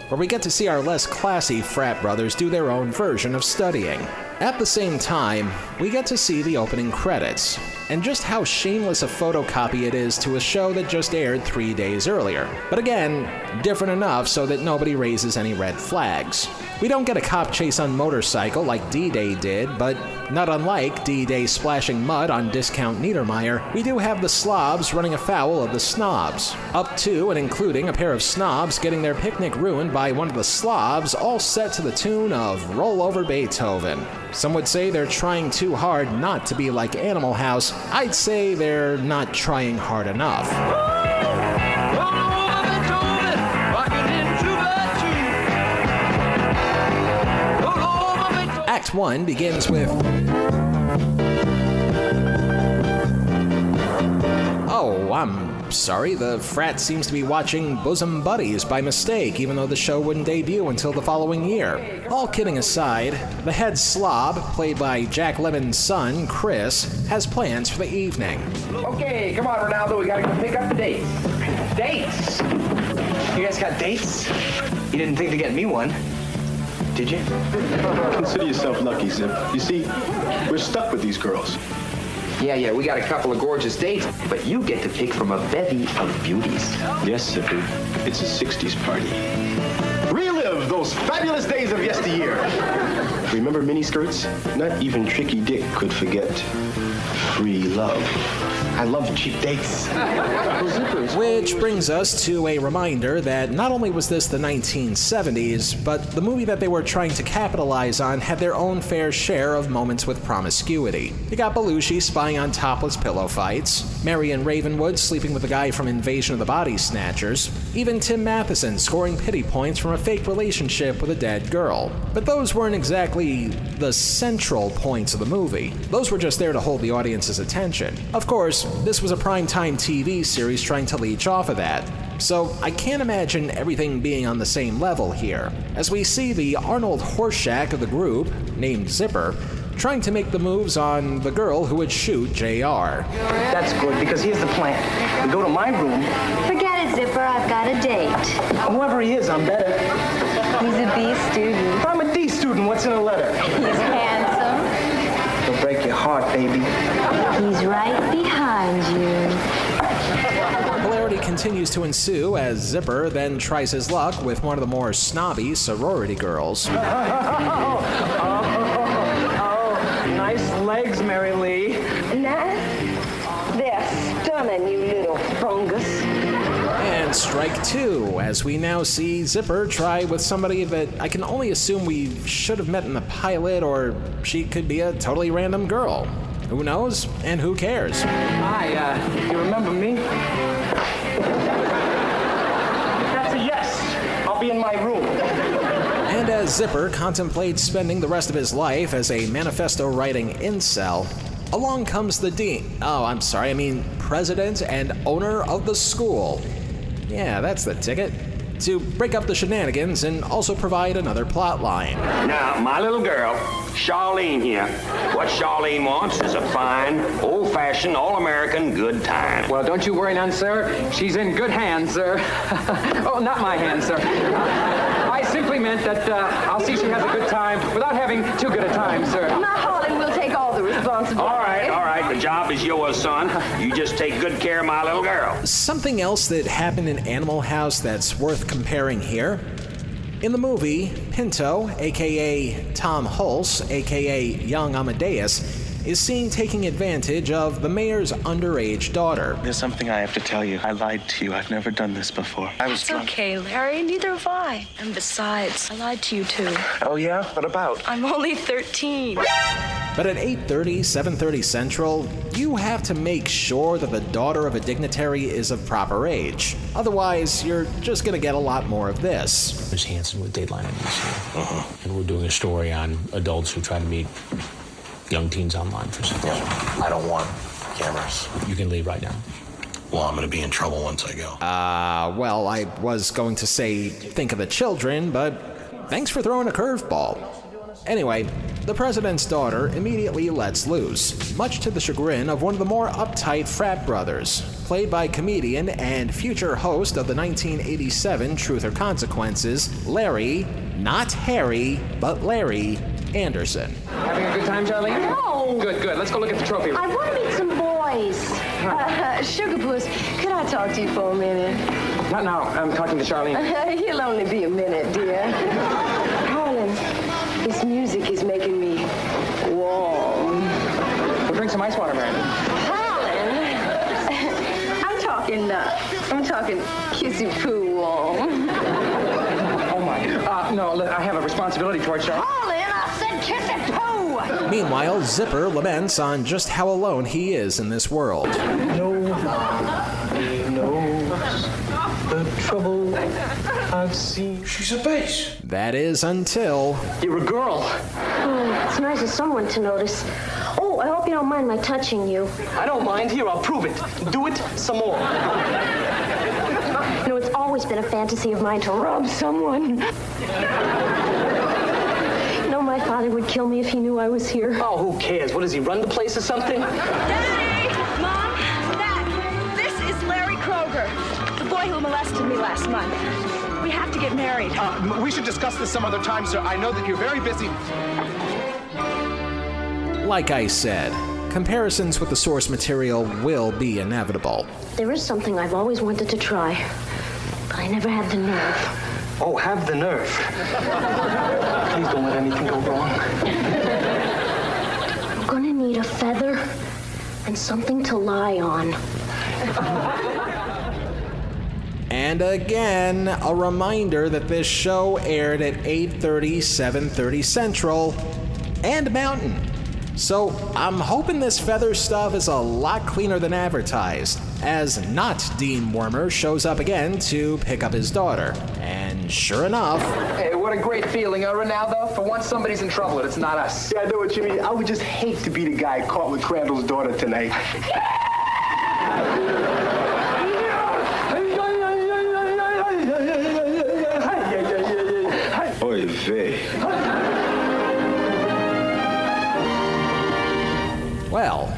where we get to see our less classy frat brothers do their own version of studying. At the same time, we get to see the opening credits, and just how shameless a photocopy it is to a show that just aired 3 days earlier. But again, different enough so that nobody raises any red flags. We don't get a cop chase on motorcycle like D-Day did, but not unlike D-Day splashing mud on Discount Niedermeyer, we do have the slobs running afoul of the snobs. Up to and including a pair of snobs getting their picnic ruined by one of the slobs, all set to the tune of Roll Over Beethoven. Some would say they're trying too hard not to be like Animal House. I'd say they're not trying hard enough. Act 1 begins with... Oh, I'm sorry, the frat seems to be watching Bosom Buddies by mistake, even though the show wouldn't debut until the following year. All kidding aside, the head slob, played by Jack Lemon's son, Chris, has plans for the evening. Okay, come on, Ronaldo, we gotta go pick up the dates. Dates! You guys got dates? You didn't think to get me one, did you? Consider yourself lucky, Zip. You see, we're stuck with these girls. Yeah, we got a couple of gorgeous dates, but you get to pick from a bevy of beauties. Yes, Zippy. It's a 60s party. Relive those fabulous days of yesteryear. Remember miniskirts? Not even Tricky Dick could forget free love. I love cheap dates. Which brings us to a reminder that not only was this the 1970s, but the movie that they were trying to capitalize on had their own fair share of moments with promiscuity. You got Belushi spying on topless pillow fights, Marion Ravenwood sleeping with a guy from Invasion of the Body Snatchers, even Tim Matheson scoring pity points from a fake relationship with a dead girl. But those weren't exactly the central points of the movie. Those were just there to hold the audience's attention. Of course, this was a primetime TV series trying to leech off of that, so I can't imagine everything being on the same level here, as we see the Arnold Horseshack of the group, named Zipper, trying to make the moves on the girl who would shoot JR. That's good, because here's the plan. We go to my room. Forget it, Zipper. I've got a date. Whoever he is, I'm better. He's a B student. I'm a D student. What's in a letter? He's handsome. He'll break your heart, baby. He's right behind you. Hilarity continues to ensue as Zipper then tries his luck with one of the more snobby sorority girls. Nice legs, Mary Lee. Nah, they're stunning, you little fungus. And strike two, as we now see Zipper try with somebody that I can only assume we should have met in the pilot, or she could be a totally random girl. Who knows, and who cares? Hi, you remember me? That's a yes. I'll be in my room. And as Zipper contemplates spending the rest of his life as a manifesto-writing incel, along comes the president and owner of the school. Yeah, that's the ticket. To break up the shenanigans and also provide another plot line. Now, my little girl, Charlene here. What Charlene wants is a fine, old-fashioned, all-American good time. Well, don't you worry none, sir. She's in good hands, sir. Oh, not my hands, sir. I simply meant that I'll see she has a good time without having too good a time, sir. Now, Holly will take all the responsibility. All right. The job is yours, son. You just take good care of my little girl. Something else that happened in Animal House that's worth comparing here. In the movie, Pinto, aka Tom Hulse, aka Young Amadeus, is seen taking advantage of the mayor's underage daughter. There's something I have to tell you. I lied to you. I've never done this before. I was drunk. It's okay, Larry. Neither have I. And besides, I lied to you, too. Oh, yeah? What about? I'm only 13. But at 8:30, 7:30 Central, you have to make sure that the daughter of a dignitary is of proper age. Otherwise, you're just gonna get a lot more of this. Ms. Hansen with Dateline NBC. And we're doing a story on adults who try to meet young teens online for some. I don't want cameras. You can leave right now. Well, I'm going to be in trouble once I go. Well, I was going to say think of the children, but thanks for throwing a curveball. Anyway, the president's daughter immediately lets loose, much to the chagrin of one of the more uptight frat brothers, played by comedian and future host of the 1987 Truth or Consequences, Larry, not Harry, but Larry Anderson. Having a good time, Charlene? No. Good. Let's go look at the trophy room. I want to meet some boys. Sugar Puss, could I talk to you for a minute? Not now. I'm talking to Charlene. He'll only be a minute, dear. Harlan, this music is making me warm. We'll drink some ice water, Mary. Harlan, I'm talking kissy-poo warm. Oh, my. No, I have a responsibility towards Charlene. Harlan, I said kissy-poo! Meanwhile, Zipper laments on just how alone he is in this world. Nobody knows the trouble I've seen. She's a bass. That is until... You're a girl. It's nice of someone to notice. Oh, I hope you don't mind my touching you. I don't mind. Here, I'll prove it. Do it some more. You know, it's always been a fantasy of mine to rub someone. You know, my father would kill me if he knew I was here. Oh, who cares? What, does he run the place or something? Daddy! Mom! Dad! This is Larry Kroger, the boy who molested ghosted me last month. We have to get married. We should discuss this some other time, sir. I know that you're very busy. Like I said, comparisons with the source material will be inevitable. There is something I've always wanted to try, but I never had the nerve. Oh, have the nerve. Please don't let anything go wrong. I'm gonna need a feather and something to lie on. And again, a reminder that this show aired at 8:30, 7:30 Central and Mountain. So I'm hoping this feather stuff is a lot cleaner than advertised, as not Dean Wormer shows up again to pick up his daughter. And sure enough... Hey, what a great feeling, Ronaldo? For once somebody's in trouble and it's not us. Yeah, I know what you mean. I would just hate to be the guy caught with Crandall's daughter tonight. Oy vey. Well,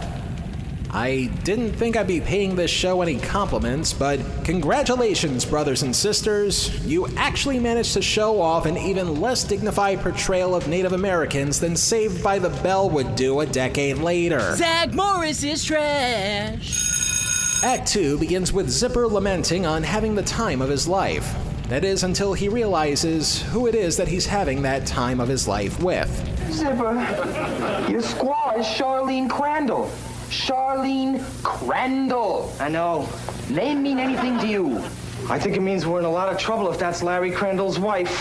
I didn't think I'd be paying this show any compliments, but congratulations, brothers and sisters. You actually managed to show off an even less dignified portrayal of Native Americans than Saved by the Bell would do a decade later. Zach Morris is trash. Act 2 begins with Zipper lamenting on having the time of his life. That is, until he realizes who it is that he's having that time of his life with. Zipper, your squaw is Charlene Crandall. Charlene Crandall. I know. Name mean anything to you? I think it means we're in a lot of trouble if that's Larry Crandall's wife.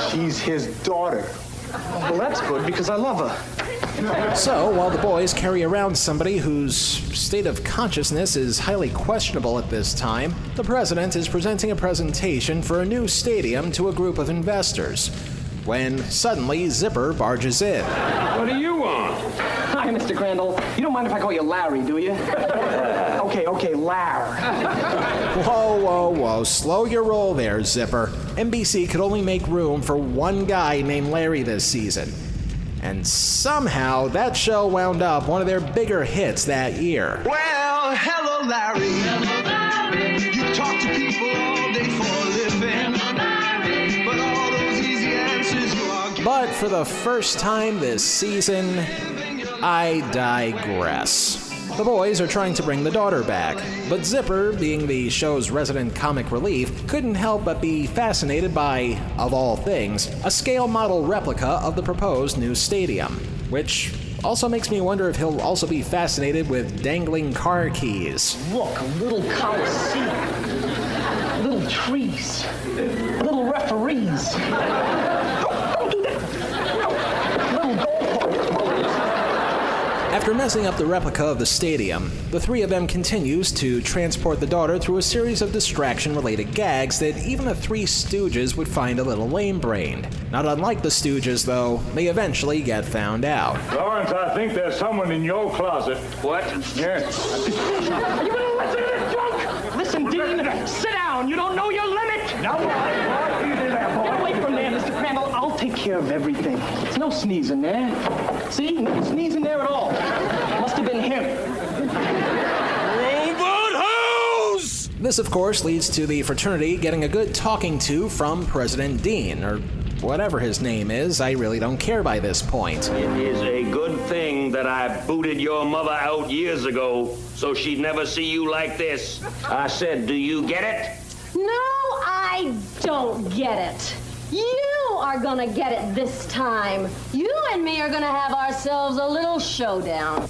She's his daughter. Well, that's good because I love her. So, while the boys carry around somebody whose state of consciousness is highly questionable at this time, the president is presenting a presentation for a new stadium to a group of investors, when suddenly Zipper barges in. What do you want? Hi, Mr. Crandall. You don't mind if I call you Larry, do you? Okay, Larry. Whoa. Slow your roll there, Zipper. NBC could only make room for one guy named Larry this season. And somehow, that show wound up one of their bigger hits that year. Well, hello, Larry. Hello, Larry. You talk to people all day for a living. Hello, Larry. But all those easy answers you are giving. But for the first time this season, I digress. The boys are trying to bring the daughter back, but Zipper, being the show's resident comic relief, couldn't help but be fascinated by, of all things, a scale model replica of the proposed new stadium, which also makes me wonder if he'll also be fascinated with dangling car keys. Look, a little coliseum, little trees, little referees. Don't do that. Little goalposts. After messing up the replica of the stadium, the three of them continues to transport the daughter through a series of distraction-related gags that even the Three Stooges would find a little lame-brained. Not unlike the Stooges, though, they eventually get found out. Lawrence, I think there's someone in your closet. What? Yes. Are you gonna listen to this drunk? Listen, Dean, sit down. You don't know your limit. No, Get away from there, Mr. Crandall. I'll take care of everything. There's no sneezing there. See? No sneezing there at all. Must have been him. Robot house! This, of course, leads to the fraternity getting a good talking to from President Dean, or whatever his name is. I really don't care by this point. It is a good thing that I booted your mother out years ago so she'd never see you like this. I said, do you get it? No, I don't get it. You are gonna get it this time. You and me are gonna have ourselves a little showdown.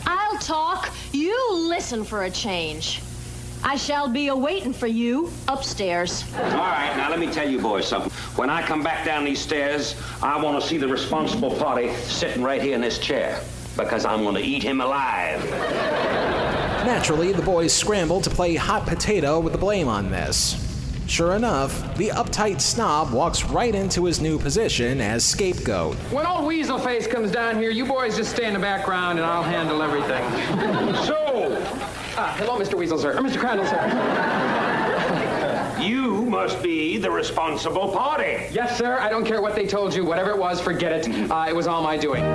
I'll talk, you listen for a change. I shall be a-waiting for you upstairs. All right, now let me tell you boys something. When I come back down these stairs, I want to see the responsible party sitting right here in this chair, because I'm going to eat him alive. Naturally, the boys scramble to play hot potato with the blame on this. Sure enough, the uptight snob walks right into his new position as scapegoat. When old Weasel Face comes down here, you boys just stay in the background and I'll handle everything. Hello, Mr. Weasel, sir. Or Mr. Crandall, sir. You must be the responsible party. Yes, sir. I don't care what they told you. Whatever it was, forget it. It was all my doing.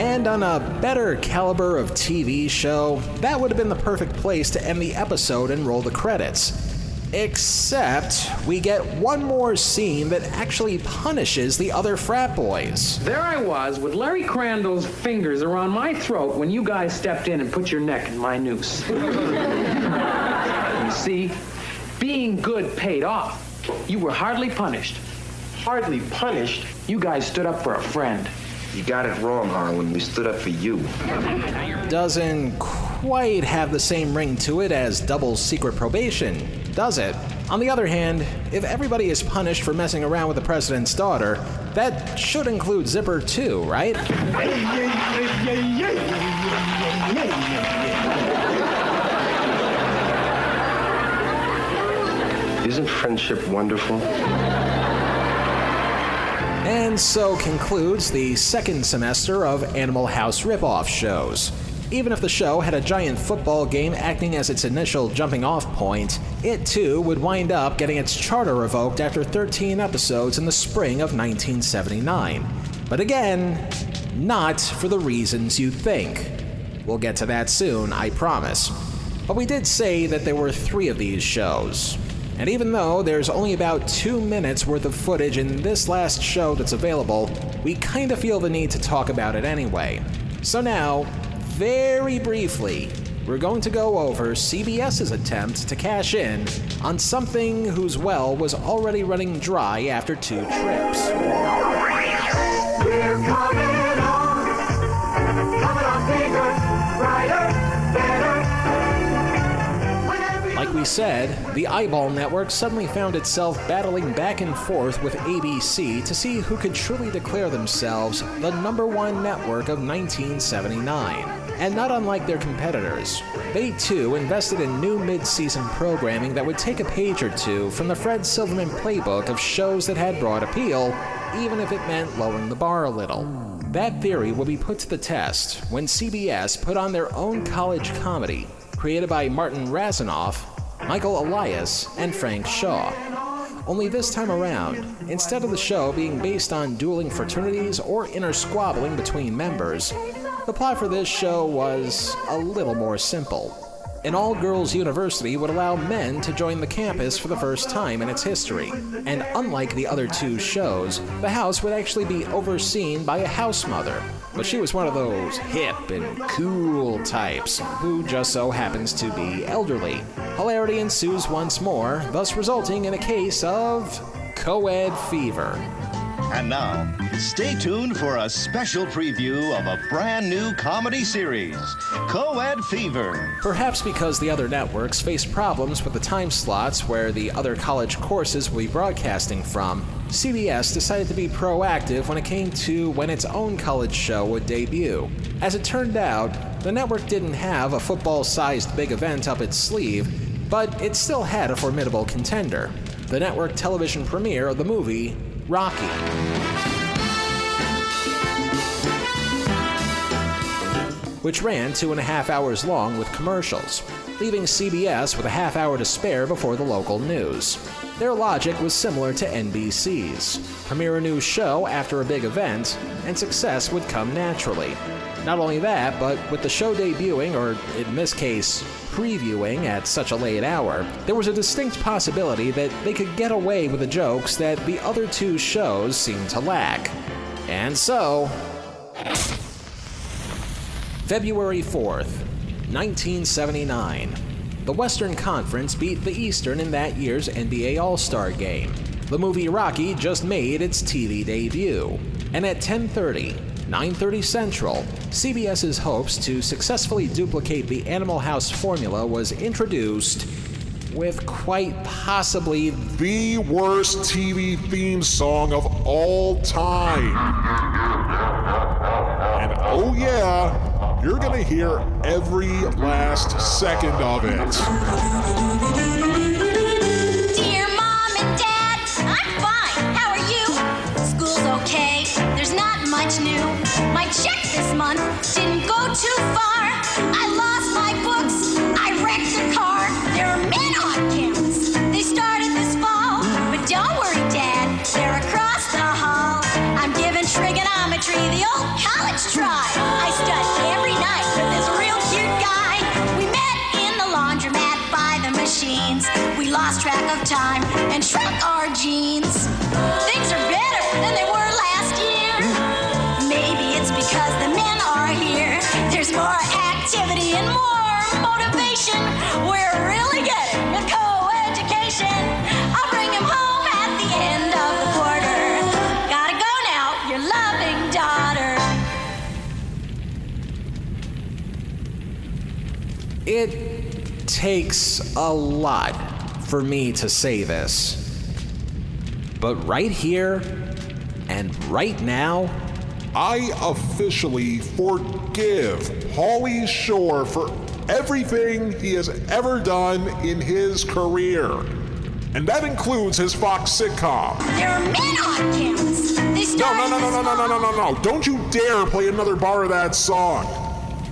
And on a better caliber of TV show, that would have been the perfect place to end the episode and roll the credits. Except we get one more scene that actually punishes the other frat boys. There I was with Larry Crandall's fingers around my throat when you guys stepped in and put your neck in my noose. You see, being good paid off. You were hardly punished. Hardly punished? You guys stood up for a friend. You got it wrong, Harlan. We stood up for you. Doesn't quite have the same ring to it as double secret probation, does it? On the other hand, if everybody is punished for messing around with the president's daughter, that should include Zipper too, right? Isn't friendship wonderful? And so concludes the second semester of Animal House Ripoff shows. Even if the show had a giant football game acting as its initial jumping-off point, it too would wind up getting its charter revoked after 13 episodes in the spring of 1979. But again, not for the reasons you'd think. We'll get to that soon, I promise. But we did say that there were 3 of these shows. And even though there's only about 2 minutes worth of footage in this last show that's available, we kinda feel the need to talk about it anyway. So now, very briefly, we're going to go over CBS's attempt to cash in on something whose well was already running dry after 2 trips. We're coming on bigger, brighter, better. Like we said, the Eyeball Network suddenly found itself battling back and forth with ABC to see who could truly declare themselves the #1 network of 1979. And not unlike their competitors, they too invested in new mid-season programming that would take a page or two from the Fred Silverman playbook of shows that had broad appeal, even if it meant lowering the bar a little. That theory will be put to the test when CBS put on their own college comedy, created by Martin Razanoff, Michael Elias, and Frank Shaw. Only this time around, instead of the show being based on dueling fraternities or inner squabbling between members, the plot for this show was a little more simple. An all-girls university would allow men to join the campus for the first time in its history. And unlike the other 2 shows, the house would actually be overseen by a house mother. But she was one of those hip and cool types who just so happens to be elderly. Hilarity ensues once more, thus resulting in a case of co-ed fever. And now, stay tuned for a special preview of a brand new comedy series, Co-Ed Fever. Perhaps because the other networks faced problems with the time slots where the other college courses will be broadcasting from, CBS decided to be proactive when it came to when its own college show would debut. As it turned out, the network didn't have a football-sized big event up its sleeve, but it still had a formidable contender, the network television premiere of the movie Rocky. Which ran 2.5 hours long with commercials, leaving CBS with a half hour to spare before the local news. Their logic was similar to NBC's. Premiere a new show after a big event, and success would come naturally. Not only that, but with the show debuting, or in this case, previewing at such a late hour, there was a distinct possibility that they could get away with the jokes that the other 2 shows seemed to lack. And so, February 4th, 1979. The Western Conference beat the Eastern in that year's NBA All-Star Game. The movie Rocky just made its TV debut. And at 10:30, 9:30 Central, CBS's hopes to successfully duplicate the Animal House formula was introduced with quite possibly the worst TV theme song of all time. And oh yeah, you're gonna hear every last second of it. Dear Mom and Dad, I'm fine. How are you? School's okay. There's not much new. My check this month didn't go too far. I lost my books. I wrecked a car. There are men on campus. They started this fall. But don't worry, Dad. They're across the hall. I'm giving trigonometry the old college try. machines. We lost track of time and shrunk our jeans. Things are better than they were last year. Maybe it's because the men are here. There's more activity and more motivation. We're really getting a co-education. I'll bring him home at the end of the quarter. Gotta go now, your loving daughter. It takes a lot for me to say this, but right here and right now, I officially forgive Pauly Shore for everything he has ever done in his career. And that includes his Fox sitcom. There are men on campus. They started No. Don't you dare play another bar of that song.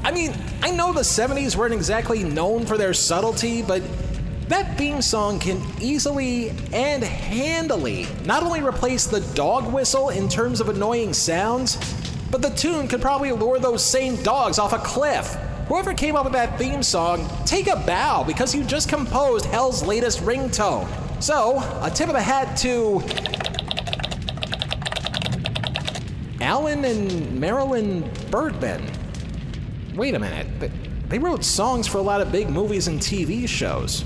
I mean, I know the 70s weren't exactly known for their subtlety, but that theme song can easily and handily not only replace the dog whistle in terms of annoying sounds, but the tune could probably lure those same dogs off a cliff. Whoever came up with that theme song, take a bow because you just composed Hell's latest ringtone. So, a tip of the hat to Alan and Marilyn Bergman. Wait a minute, they wrote songs for a lot of big movies and TV shows.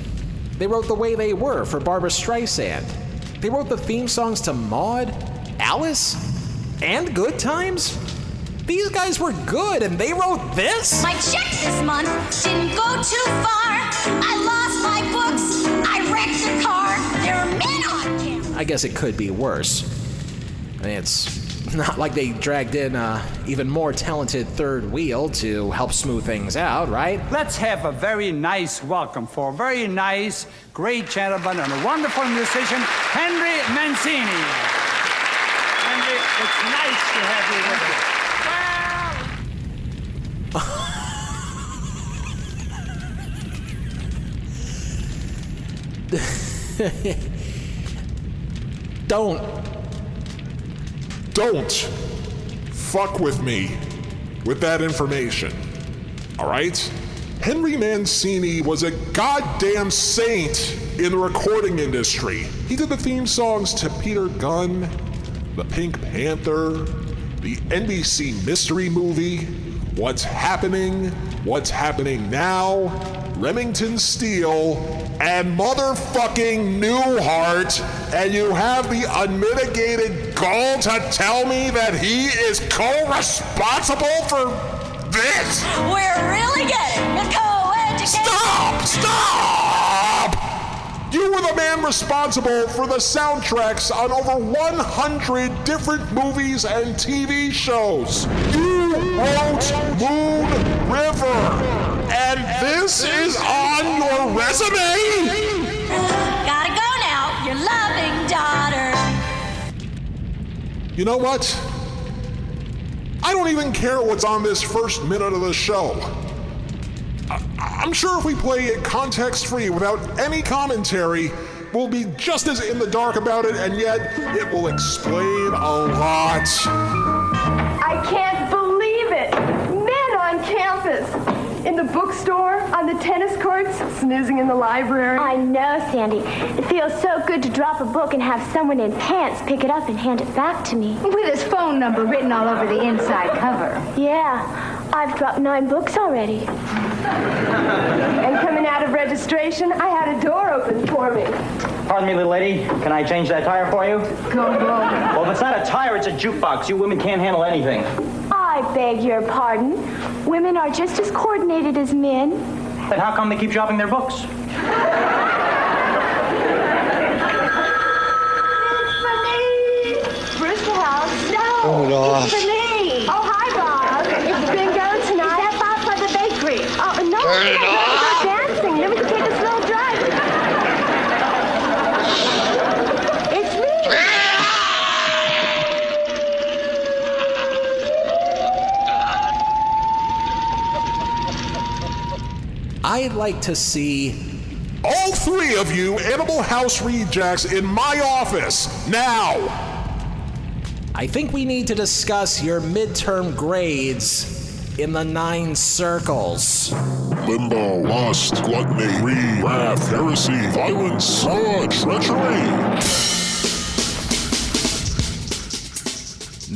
They wrote The Way They Were for Barbra Streisand. They wrote the theme songs to Maude, Alice, and Good Times? These guys were good and they wrote this? My check this month didn't go too far. I lost my books. I wrecked the car. There are men on campus. I guess it could be worse. I mean, it's not like they dragged in even more talented third wheel to help smooth things out, right? Let's have a very nice welcome for a very nice, great gentleman and a wonderful musician, Henry Mancini. Henry, it's nice to have you with us. Don't fuck with me with that information, all right? Henry Mancini was a goddamn saint in the recording industry. He did the theme songs to Peter Gunn, the Pink Panther, the NBC mystery movie, What's Happening Now, Remington Steele, and motherfucking Newhart, and you have the unmitigated gall to tell me that he is co-responsible for this? We're really getting a co-education. Stop! You were the man responsible for the soundtracks on over 100 different movies and TV shows. You wrote Moon River, and this is on your resume? Gotta go now, your loving daughter. You know what? I don't even care what's on this first minute of the show. I'm sure if we play it context-free without any commentary, we'll be just as in the dark about it, and yet it will explain a lot. I can't believe it! Men on campus! In the bookstore, on the tennis courts, snoozing in the library. I know, Sandy. It feels so good to drop a book and have someone in pants pick it up and hand it back to me. With his phone number written all over the inside cover. Yeah, I've dropped 9 books already. And coming out of registration, I had a door open for me. Pardon me, little lady. Can I change that tire for you? Go. Well, if it's not a tire, it's a jukebox. You women can't handle anything. I beg your pardon. Women are just as coordinated as men. Then how come they keep dropping their books? It's for me! Bristol House. No, it's for me. Oh, hi, Bob. It's bingo tonight. Is that Bob for the bakery? Oh, no. Turn it off. Dancing. Then we can take a slow drive. It's me. I'd like to see all 3 of you Animal House rejects in my office, now! I think we need to discuss your midterm grades in the 9 circles. Limbo, lust, gluttony, greed, wrath, heresy, violence, fraud, treachery.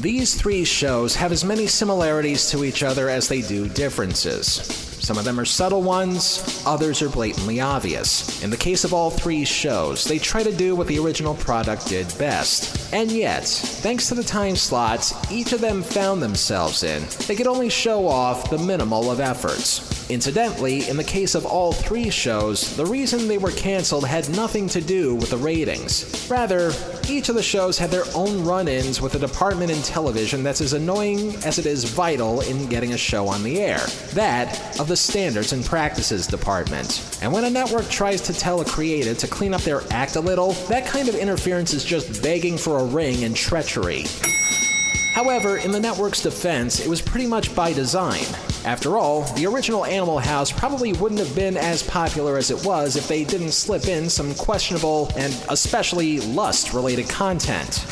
These 3 shows have as many similarities to each other as they do differences. Some of them are subtle ones, others are blatantly obvious. In the case of all 3 shows, they try to do what the original product did best. And yet, thanks to the time slots each of them found themselves in, they could only show off the minimal of efforts. Incidentally, in the case of all 3 shows, the reason they were canceled had nothing to do with the ratings. Rather, each of the shows had their own run-ins with a department in television that's as annoying as it is vital in getting a show on the air. That of the Standards and Practices Department. And when a network tries to tell a creative to clean up their act a little, that kind of interference is just begging for a ring and treachery. However, in the network's defense, it was pretty much by design. After all, the original Animal House probably wouldn't have been as popular as it was if they didn't slip in some questionable and especially lust-related content.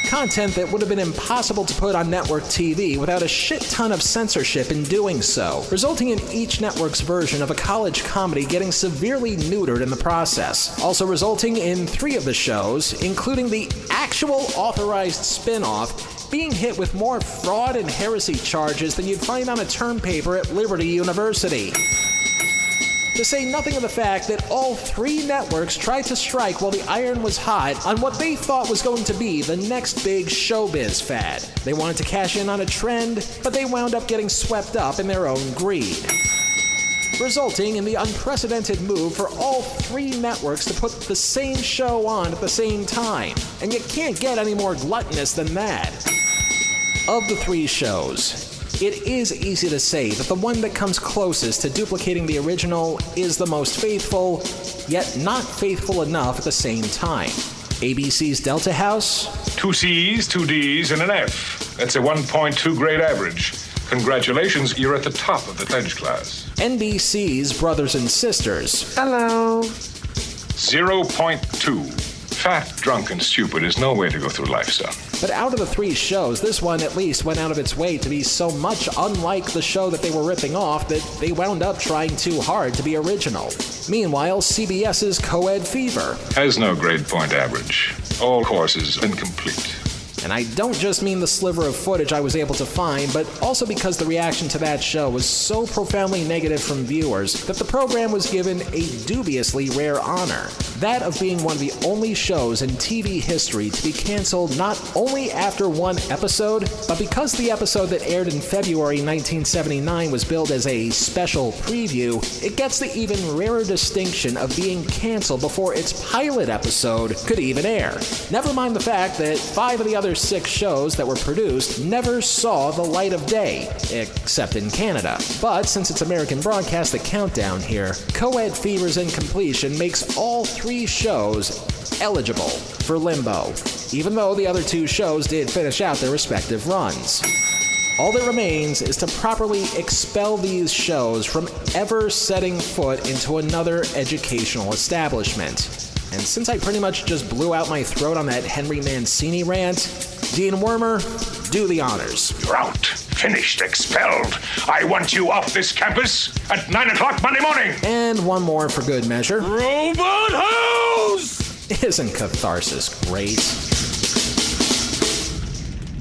Content that would have been impossible to put on network TV without a shit ton of censorship in doing so, resulting in each network's version of a college comedy getting severely neutered in the process. Also resulting in 3 of the shows, including the actual authorized spin-off, being hit with more fraud and heresy charges than you'd find on a term paper at Liberty University. To say nothing of the fact that all 3 networks tried to strike while the iron was hot on what they thought was going to be the next big showbiz fad. They wanted to cash in on a trend, but they wound up getting swept up in their own greed, resulting in the unprecedented move for all 3 networks to put the same show on at the same time. And you can't get any more gluttonous than that. Of the 3 shows, it is easy to say that the one that comes closest to duplicating the original is the most faithful, yet not faithful enough at the same time. ABC's Delta House? 2 C's, 2 D's, and an F. That's a 1.2 grade average. Congratulations, you're at the top of the pledge class. NBC's Brothers and Sisters? Hello. 0.2. Fat, drunk, and stupid is no way to go through life, son. But out of the 3 shows, this one at least went out of its way to be so much unlike the show that they were ripping off that they wound up trying too hard to be original. Meanwhile, CBS's Co-Ed Fever has no grade point average. All courses incomplete. And I don't just mean the sliver of footage I was able to find, but also because the reaction to that show was so profoundly negative from viewers that the program was given a dubiously rare honor. That of being one of the only shows in TV history to be canceled not only after 1 episode, but because the episode that aired in February 1979 was billed as a special preview, it gets the even rarer distinction of being canceled before its pilot episode could even air. Never mind the fact that 5 of the other 6 shows that were produced never saw the light of day, except in Canada. But since it's American broadcast that count down here, Co-Ed Fever's incompletion makes all 3 shows eligible for limbo, even though the other 2 shows did finish out their respective runs. All that remains is to properly expel these shows from ever setting foot into another educational establishment. And since I pretty much just blew out my throat on that Henry Mancini rant, Dean Wormer, do the honors. You're out. Finished. Expelled. I want you off this campus at 9 o'clock Monday morning. And one more for good measure. Robot House! Isn't catharsis great?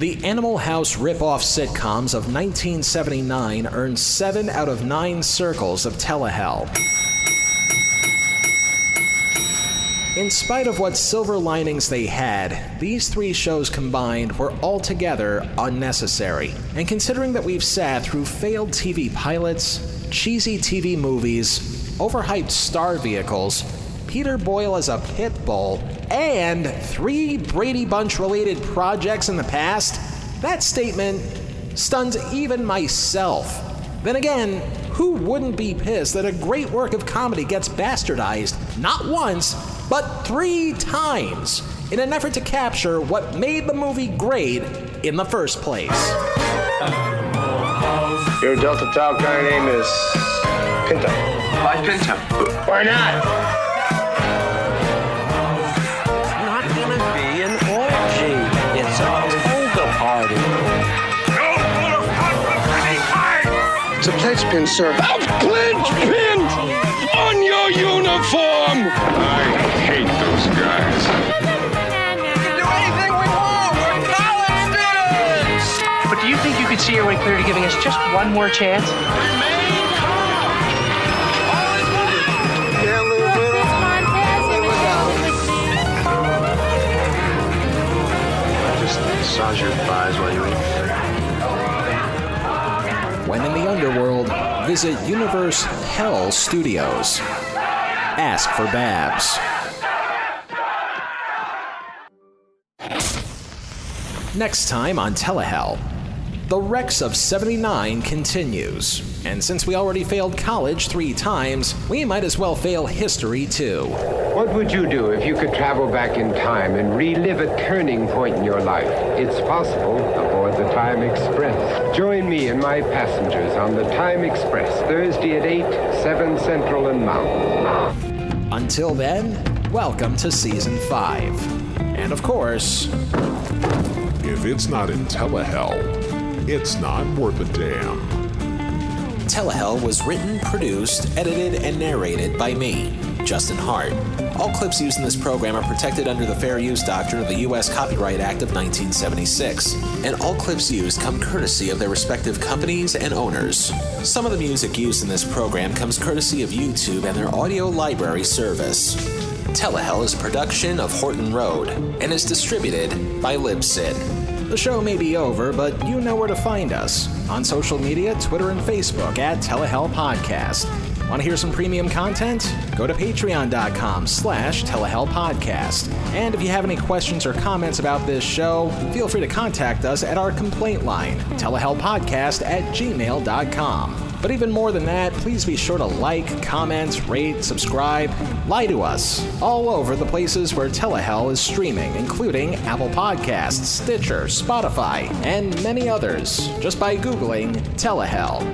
The Animal House rip-off sitcoms of 1979 earned 7 out of 9 circles of Telehell. In spite of what silver linings they had, these 3 shows combined were altogether unnecessary. And considering that we've sat through failed TV pilots, cheesy TV movies, overhyped star vehicles, Peter Boyle as a pit bull, and 3 Brady Bunch-related projects in the past, that statement stuns even myself. Then again, who wouldn't be pissed that a great work of comedy gets bastardized, not once, but 3 times, in an effort to capture what made the movie great in the first place? Your Delta Tau kind of name is Pinto. Why Pinto? Why not? Not gonna be an orgy. It's a polka party. No full of hot and It's a pledge pin, sir. A pledge pin on your uniform! I hate those guys. We can do anything we want. We're college students. But do you think you could see your way clear to giving us just one more chance? Massage your thighs while you eat. When in the underworld, visit Universe Hell Studios. Ask for Babs. Next time on Telehell, the Rex of 79 continues. And since we already failed college 3 times, we might as well fail history too. What would you do if you could travel back in time and relive a turning point in your life? It's possible aboard the Time Express. Join me and my passengers on the Time Express, Thursday at 8, 7 Central and Mountain. Until then, welcome to Season 5. And of course, if it's not in Telehell, it's not worth a damn. Telehell was written, produced, edited, and narrated by me, Justin Hart. All clips used in this program are protected under the Fair Use Doctrine of the U.S. Copyright Act of 1976, and all clips used come courtesy of their respective companies and owners. Some of the music used in this program comes courtesy of YouTube and their audio library service. Telehell is a production of Horton Road and is distributed by Libsyn. The show may be over, but you know where to find us. On social media, Twitter and Facebook at Telehell Podcast. Want to hear some premium content? Go to patreon.com/Telehell Podcast. And if you have any questions or comments about this show, feel free to contact us at our complaint line, telehellpodcast@gmail.com. But even more than that, please be sure to like, comment, rate, subscribe, lie to us all over the places where Telehell is streaming, including Apple Podcasts, Stitcher, Spotify, and many others, just by Googling Telehell.